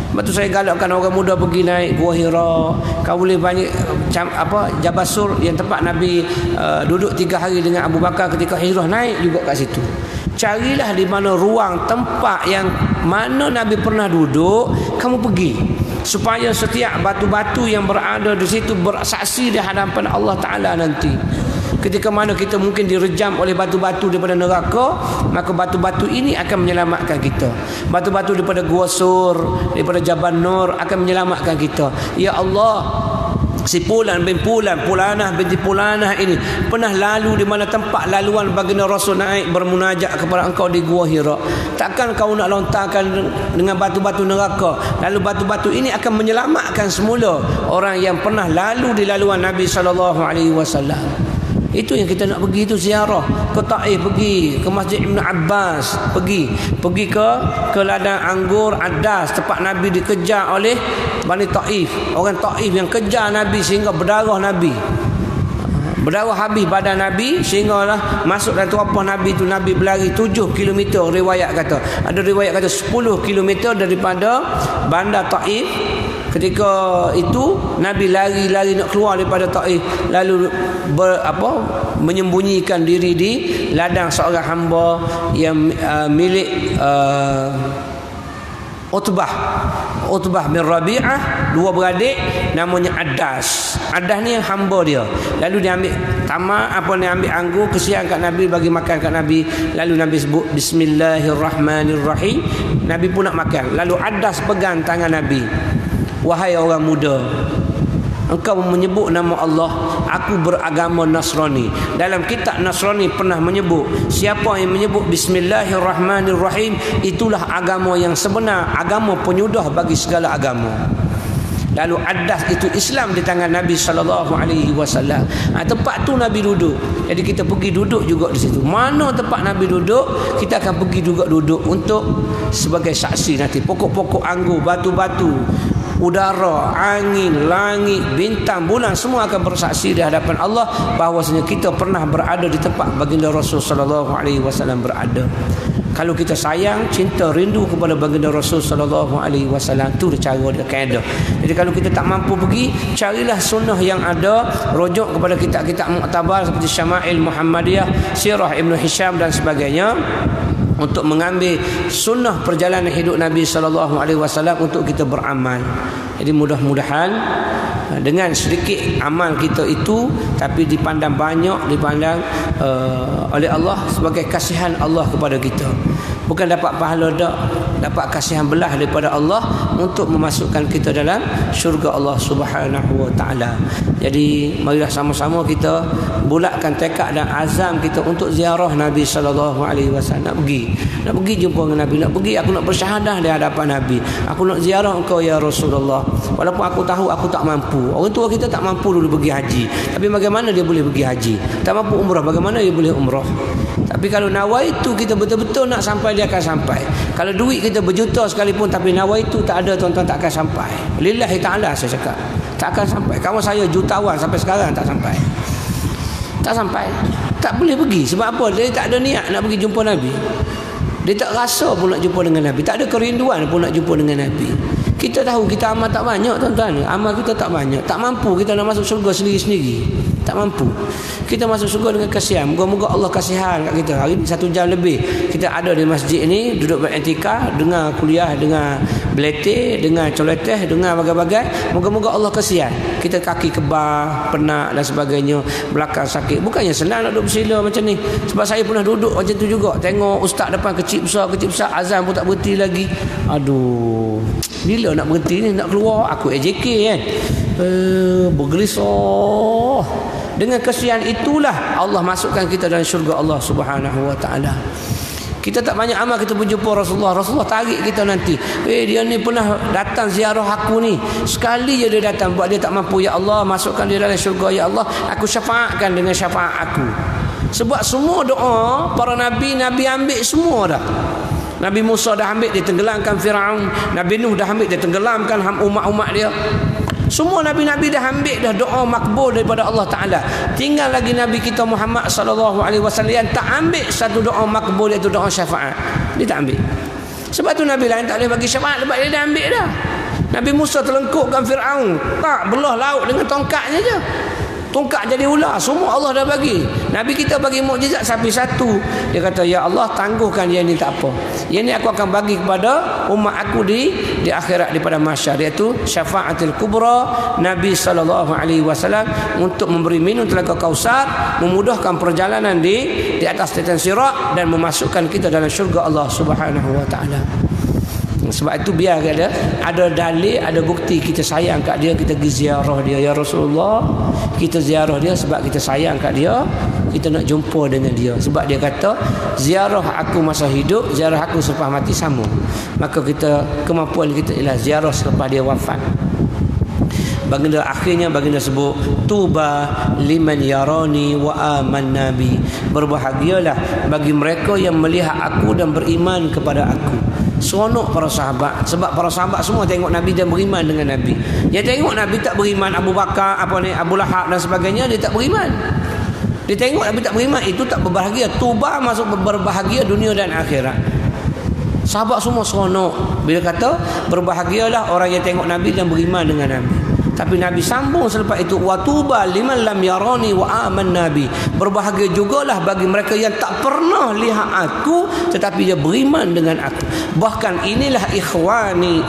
Sebab tu saya galakkan orang muda pergi naik Gua Hira. Kau boleh banyak Jabal Sur yang tempat Nabi duduk 3 hari dengan Abu Bakar ketika hijrah, naik juga kat situ. Carilah di mana ruang tempat yang mana Nabi pernah duduk, kamu pergi. Supaya setiap batu-batu yang berada di situ bersaksi di hadapan Allah Ta'ala nanti. Ketika mana kita mungkin direjam oleh batu-batu daripada neraka, maka batu-batu ini akan menyelamatkan kita. Batu-batu daripada Gua Sur, daripada Jabal Nur akan menyelamatkan kita. Ya Allah, si Pulan bin Pulan, Pulanah binti Pulanah ini pernah lalu di mana tempat laluan baginda Rasul naik bermunajat kepada engkau di Gua Hira. Takkan kau nak lontarkan dengan batu-batu neraka? Lalu batu-batu ini akan menyelamatkan semula orang yang pernah lalu di laluan Nabi SAW. Itu yang kita nak pergi, itu ziarah ke Taif, pergi ke Masjid Ibn Abbas, pergi ke ladang anggur Adas, tempat Nabi dikejar oleh Bani Taif, orang Taif yang kejar Nabi sehingga berdarah Nabi, berdarah habis badan Nabi sehinggalah masuk dalam tuapah Nabi tu. Nabi berlari 7 km, riwayat kata, ada riwayat kata 10 km daripada bandar Taif. Ketika itu Nabi lari nak keluar daripada Taif, lalu menyembunyikan diri di ladang seorang hamba yang milik Utbah bin Rabi'ah, 2 beradik namanya Adas. Adas ni yang hamba dia. Lalu dia ambil ambil anggur, kesian kat Nabi, bagi makan kat Nabi. Lalu Nabi sebut Bismillahirrahmanirrahim. Nabi pun nak makan. Lalu Adas pegang tangan Nabi. Wahai orang muda, engkau menyebut nama Allah, aku beragama Nasrani. Dalam kitab Nasrani pernah menyebut, siapa yang menyebut Bismillahirrahmanirrahim, itulah agama yang sebenar, agama penyudah bagi segala agama. Lalu Adas itu Islam di tangan Nabi SAW. Tempat tu Nabi duduk. Jadi kita pergi duduk juga di situ. Mana tempat Nabi duduk, kita akan pergi juga duduk untuk sebagai saksi nanti. Pokok-pokok anggur, batu-batu, udara, angin, langit, bintang, bulan, semua akan bersaksi di hadapan Allah bahawasanya kita pernah berada di tempat baginda Rasul SAW berada. Kalau kita sayang, cinta, rindu kepada baginda Rasul SAW, tu cara dia, kaedah. Jadi kalau kita tak mampu pergi, carilah sunnah yang ada, rujuk kepada kitab-kitab muktabar seperti Syama'il Muhammadiyah, Sirah Ibn Hisham dan sebagainya, untuk mengambil sunnah perjalanan hidup Nabi SAW untuk kita beramal. Jadi mudah-mudahan dengan sedikit amal kita itu, tapi dipandang banyak, dipandang oleh Allah sebagai kasihan Allah kepada kita. Bukan dapat pahala dak, dapat kasihan belah daripada Allah untuk memasukkan kita dalam syurga Allah Subhanahu wa taala. Jadi marilah sama-sama kita bulatkan tekad dan azam kita untuk ziarah Nabi sallallahu alaihi wasallam. Nak pergi jumpa dengan Nabi, nak pergi, aku nak bersyahadah di hadapan Nabi, aku nak ziarah engkau ya Rasulullah. Walaupun aku tahu aku tak mampu. Orang tua kita tak mampu dulu pergi haji, tapi bagaimana dia boleh pergi haji? Tak mampu umrah, bagaimana dia boleh umrah? Tapi kalau nawaitu kita betul-betul nak sampai, dia akan sampai. Kalau duit kita berjuta sekalipun tapi nawaitu tak ada, tuan-tuan, tak akan sampai. Lillahi ta'ala saya cakap, tak akan sampai. Kamu saya jutawan sampai sekarang tak sampai. Tak sampai. Tak boleh pergi. Sebab apa? Dia tak ada niat nak pergi jumpa Nabi. Dia tak rasa pun nak jumpa dengan Nabi. Tak ada kerinduan pun nak jumpa dengan Nabi. Kita tahu kita amal tak banyak, tuan-tuan. Amal kita tak banyak. Tak mampu kita nak masuk syurga sendiri-sendiri. Tak mampu. Kita masuk syurga dengan kasihan. Moga-moga Allah kasihan kat kita. Hari ni 1 jam lebih kita ada di masjid ni, duduk beriktikaf, dengar kuliah, dengar beletih, dengar coleteh, dengar bagai-bagai. Moga-moga Allah kasihan. Kita kaki kebah, penat dan sebagainya, belakang sakit. Bukannya senang nak duduk bersila macam ni. Sebab saya pernah duduk macam tu juga. Tengok ustaz depan kecil besar, azan pun tak berhenti lagi. Aduh, bila nak berhenti ni, nak keluar. Aku AJK kan, bergelisah. Dengan kesian itulah Allah masukkan kita dalam syurga Allah Subhanahu wa taala. Kita tak banyak amal, kita berjumpa Rasulullah. Rasulullah tarik kita nanti. Dia ni pernah datang ziarah aku ni. Sekali je dia datang, buat dia tak mampu. Ya Allah, masukkan dia dalam syurga. Ya Allah, aku syafaatkan dengan syafaat aku. Sebab semua doa para nabi ambil semua dah. Nabi Musa dah ambil, dia tenggelamkan Firaun. Nabi Nuh dah ambil, dia tenggelamkan umat-umat dia. Semua nabi-nabi dah ambil dah doa makbul daripada Allah Taala. Tinggal lagi Nabi kita Muhammad sallallahu alaihi wasallam yang tak ambil satu doa makbul, iaitu doa syafaat. Dia tak ambil. Sebab tu nabi lain tak boleh bagi syafaat, sebab dia dah ambil dah. Nabi Musa terlengkupkan Firaun, tak belah laut dengan tongkatnya je. Tongkat jadi ular, semua Allah dah bagi. Nabi kita bagi mukjizat sapi satu. Dia kata, ya Allah, tangguhkan yang ni, tak apa. Yang ni aku akan bagi kepada umat aku di akhirat, di pada mahsyar, iaitu syafaatul kubra Nabi sallallahu alaihi wasallam untuk memberi minum telaga Kausar, memudahkan perjalanan di atas titan Sirat dan memasukkan kita dalam syurga Allah Subhanahu wa taala. Sebab itu biar ada dalil, ada bukti kita sayang kat dia, kita pergi ziarah dia. Ya Rasulullah, kita ziarah dia sebab kita sayang kat dia, kita nak jumpa dengan dia. Sebab dia kata, ziarah aku masa hidup, ziarah aku selepas mati sama. Maka kemampuan kita ialah ziarah selepas dia wafat. Baginda akhirnya baginda sebut, tuba liman yarani wa aman nabi. Berbahagialah bagi mereka yang melihat aku dan beriman kepada aku. Seronok para sahabat, sebab para sahabat semua tengok Nabi dan beriman dengan Nabi. Yang tengok Nabi tak beriman, Abu Bakar, Abu Lahab dan sebagainya, dia tak beriman. Dia tengok Nabi tak beriman, itu tak berbahagia. Tuba masuk berbahagia dunia dan akhirat. Sahabat semua seronok bila kata berbahagialah orang yang tengok Nabi dan beriman dengan Nabi. Tapi Nabi sambung selepas itu, wa tuba liman lam yarani wa aman nabi. Berbahagia jugalah bagi mereka yang tak pernah lihat aku tetapi dia beriman dengan aku. Bahkan inilah ikhwani.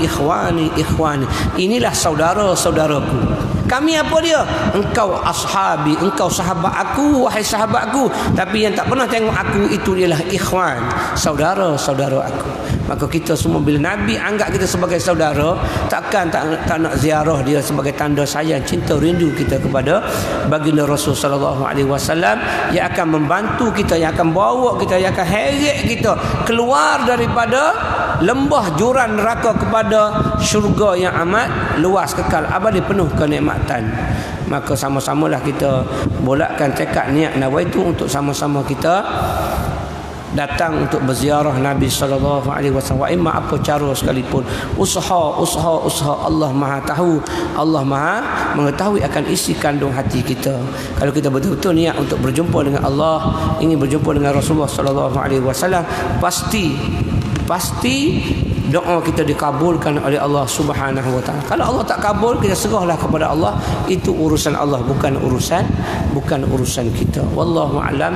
Inilah saudara-saudaraku. Kami apa dia? Engkau ashabi, engkau sahabat aku, wahai sahabatku. Tapi yang tak pernah tengok aku itu ialah ikhwan, saudara-saudara aku. Maka kita semua bila Nabi anggap kita sebagai saudara, takkan tak nak ziarah dia sebagai tanda sayang, cinta, rindu kita kepada baginda Rasul sallallahu alaihi wasallam yang akan membantu kita, yang akan bawa kita, yang akan heret kita keluar daripada lembah jurang neraka kepada syurga yang amat luas, kekal, abadi, penuh kenikmatan. Maka sama-samalah kita bolakkan tekad niat nawaitu untuk sama-sama kita datang untuk berziarah Nabi sallallahu alaihi wasallam. Imma apa cara sekalipun, usaha Allah Maha tahu, Allah Maha mengetahui akan isi kandung hati kita. Kalau kita betul-betul niat untuk berjumpa dengan Allah, ingin berjumpa dengan Rasulullah sallallahu alaihi wasallam, pasti doa kita dikabulkan oleh Allah Subhanahu wa taala. Kalau Allah tak kabul, kita serahlah kepada Allah. Itu urusan Allah, bukan urusan kita. Wallahu alam.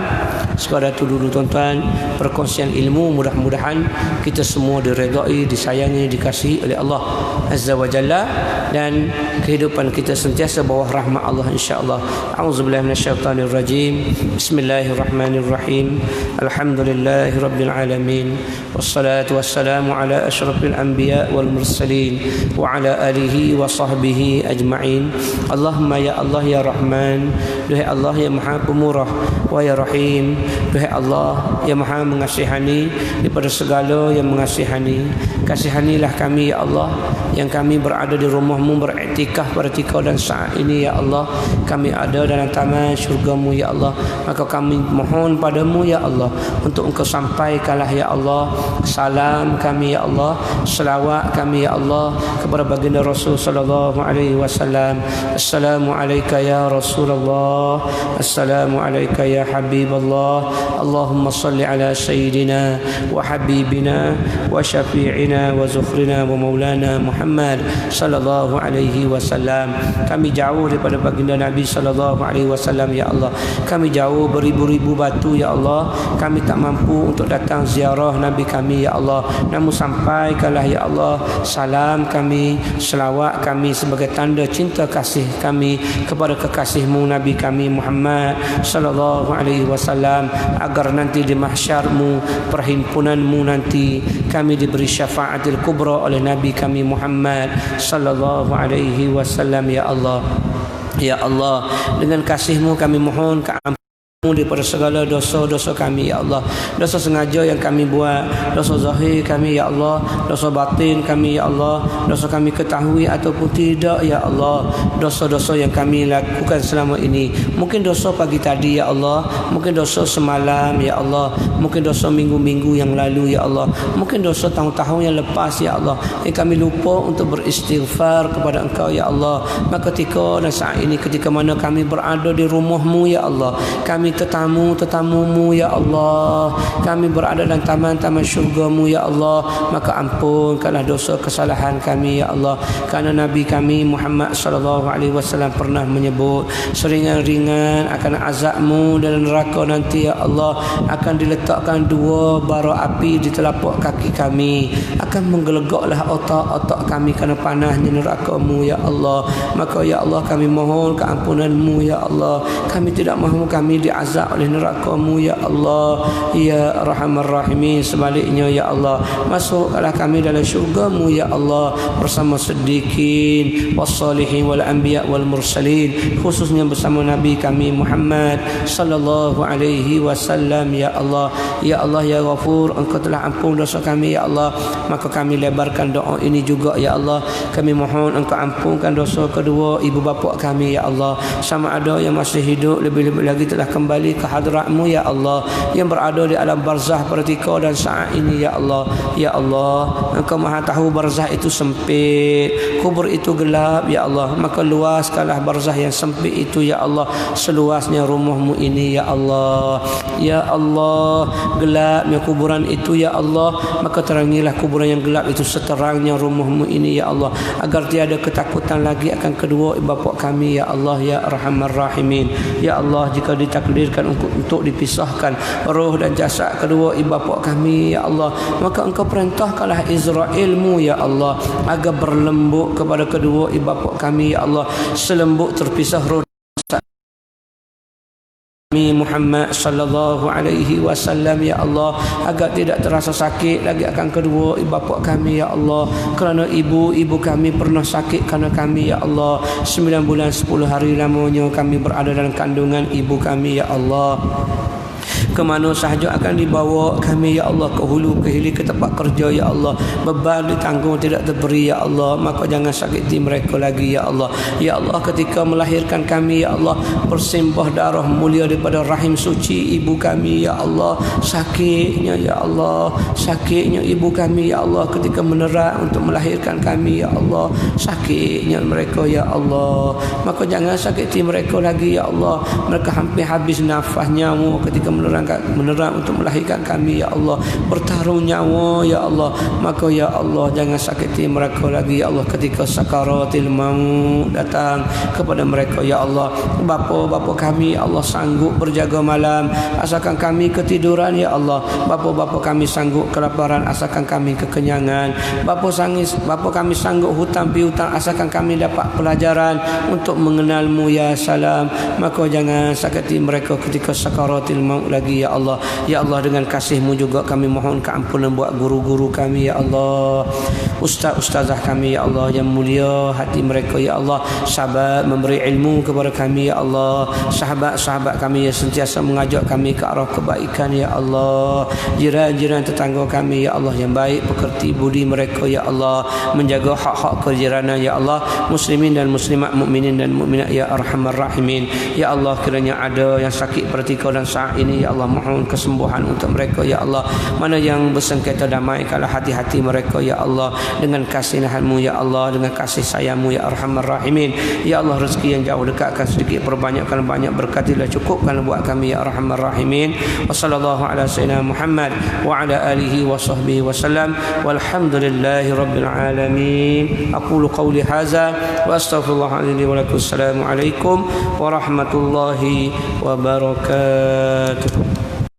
Sekadar itu dulu tuan-tuan, perkongsian ilmu. Mudah-mudahan kita semua diredai, disayangi, dikasihi oleh Allah Azza wa Jalla, dan kehidupan kita sentiasa bawah rahmat Allah insya-Allah. A'udzubillahi minasyaitonir rajim. Bismillahirrahmanirrahim. Alhamdulillahirabbil alamin. Wassalatu wassalamu ala asyrafil anbiya wal mursalin wa ala alihi wa sahbihi ajma'in. Allahumma ya Allah ya Rahman, duhai Allah yang Maha Pemurah, wa ya Rahim, duhai Allah yang Maha mengasihani daripada segala yang mengasihani. Kasihanilah kami ya Allah yang kami berada di rumah-Mu beriktikaf pada ketika dan saat ini ya Allah. Kami ada dalam taman syurga-Mu ya Allah. Maka kami mohon padamu ya Allah untuk Engkau sampaikanlah ya Allah salam kami ya Allah, selawat kami ya Allah kepada baginda Rasul sallallahu alaihi wasallam. Assalamu alayka ya Rasulullah, assalamu alayka ya Habiballah. Allahumma salli ala sayyidina wa habibina wa syafi'ina wa zukhrina wa maulana Muhammad sallallahu alaihi wasallam. Kami jauh daripada baginda Nabi sallallahu alaihi wasallam ya Allah. Kami jauh beribu-ribu batu ya Allah. Kami tak mampu untuk datang ziarah Nabi kami ya Allah. Namun sampaikanlah ya Allah salam kami, selawat kami sebagai tanda cinta kasih kami kepada kekasih-Mu Nabi kami Muhammad sallallahu alaihi wasallam, agar nanti di mahsyar-Mu, perhimpunan-Mu nanti kami diberi syafaatil kubra oleh Nabi kami Muhammad sallallahu alaihi wasallam ya Allah. Ya Allah, dengan kasih-Mu kami mohon keampunan daripada segala dosa-dosa kami ya Allah. Dosa sengaja yang kami buat, dosa zahir kami ya Allah, dosa batin kami ya Allah, dosa kami ketahui ataupun tidak ya Allah, dosa-dosa yang kami lakukan selama ini. Mungkin dosa pagi tadi ya Allah, mungkin dosa semalam ya Allah, mungkin dosa minggu-minggu yang lalu ya Allah, mungkin dosa tahun-tahun yang lepas ya Allah, yang kami lupa untuk beristighfar kepada Engkau ya Allah. Maka ketika dan saat ini, ketika mana kami berada di rumah-Mu ya Allah, kami tetamu-tetamu-Mu ya Allah, kami berada dalam taman-taman syurga-Mu ya Allah, maka ampunkanlah dosa kesalahan kami ya Allah. Kerana Nabi kami Muhammad sallallahu alaihi wasallam pernah menyebut seringan-ringan akan azab-Mu dalam neraka nanti ya Allah, akan diletakkan dua bara api di telapak kaki kami, akan menggelegaklah otak-otak kami kerana panasnya neraka-Mu ya Allah. Maka ya Allah kami mohon keampunan-Mu ya Allah. Kami tidak mahu kami azab oleh neraka-Mu ya Allah ya Arhamar Rahimin. Sebaliknya ya Allah, masukkanlah kami dalam syurga-Mu ya Allah bersama siddiqin wassalihin wal anbiya wal mursalin, khususnya bersama Nabi kami Muhammad sallallahu alaihi wasallam ya Allah. Ya Allah ya Ghafur, Engkau telah ampun dosa kami ya Allah. Maka kami lebarkan doa ini juga ya Allah. Kami mohon Engkau ampunkan dosa kedua ibu bapa kami ya Allah, sama ada yang masih hidup, lebih-lebih lagi telah kembali ke hadrat-Mu ya Allah, yang berada di alam barzah pertika dan saat ini ya Allah. Ya Allah, Engkau Maha tahu barzah itu sempit, kubur itu gelap ya Allah. Maka luaskanlah barzah yang sempit itu ya Allah, seluasnya rumah-Mu ini ya Allah. Ya Allah, gelapnya kuburan itu ya Allah, maka terangilah kuburan yang gelap itu seterangnya rumah-Mu ini ya Allah, agar tiada ketakutan lagi akan kedua ibu bapa kami ya Allah ya Arhamar Rahimin. Ya Allah, jika ditakdirkan untuk dipisahkan roh dan jasad kedua ibu bapa kami ya Allah, maka Engkau perintahkanlah Israel-Mu ya Allah, agar berlembut kepada kedua ibu bapa kami ya Allah, selembut terpisah roh Muhammad sallallahu alaihi wasallam ya Allah, agar tidak terasa sakit lagi akan kedua ibu bapa kami ya Allah. Kerana ibu-ibu kami pernah sakit kerana kami ya Allah. 9 bulan 10 hari lamanya kami berada dalam kandungan ibu kami ya Allah. Ke mana sahaja akan dibawa kami ya Allah, ke hulu ke hilir, ke tempat kerja ya Allah, beban ditanggung tidak terberi ya Allah. Maka jangan sakiti mereka lagi ya Allah. Ya Allah, ketika melahirkan kami ya Allah, bersimbah darah mulia daripada rahim suci ibu kami ya Allah, sakitnya ya Allah, sakitnya ibu kami ya Allah ketika menerak untuk melahirkan kami ya Allah, sakitnya mereka ya Allah. Maka jangan sakiti mereka lagi ya Allah. Mereka hampir habis nafas nyawa ketika menerang untuk melahirkan kami ya Allah, bertaruh nyawa ya Allah. Maka ya Allah, jangan sakiti mereka lagi ya Allah ketika sakaratil maut datang kepada mereka ya Allah. Bapa-bapa kami ya Allah sanggup berjaga malam, asalkan kami ketiduran ya Allah. Bapa-bapa kami sanggup kelaparan, asalkan kami kekenyangan. Bapa kami sanggup hutang piutang, asalkan kami dapat pelajaran untuk mengenal-Mu ya salam. Maka jangan sakiti mereka ketika sakaratil maut lagi lagi ya Allah. Ya Allah, dengan kasih-Mu juga kami mohon keampunan buat guru-guru kami ya Allah, ustaz-ustazah kami ya Allah, yang mulia hati mereka ya Allah, sahabat memberi ilmu kepada kami ya Allah, sahabat-sahabat kami yang sentiasa mengajak kami ke arah kebaikan ya Allah, jiran-jiran tetangga kami ya Allah yang baik pekerti budi mereka ya Allah, menjaga hak-hak kejiranan ya Allah, muslimin dan muslimat, mukminin dan mukminat ya arhamar rahimin. Ya Allah, kiranya ada yang sakit pertika dan saat ini ya Allah, mohon kesembuhan untuk mereka ya Allah. Mana yang bersengketa, damaikanlah hati-hati mereka ya Allah dengan kasihan-Mu ya Allah, dengan kasih sayang-Mu ya arhamar rahimin. Ya Allah, rezeki yang jauh dekatkan sedikit, perbanyakkan banyak, berkatilah cukupkan buat kami ya arhamar rahimin. Wa sallallahu ala sayyidina Muhammad wa ala alihi wa sahbihi wa sallam, walhamdulillahi rabbil alamin. Aqulu qawli hadza wa astaghfirullah li wa lakum. Assalamu alaikum warahmatullahi wabarakatuh.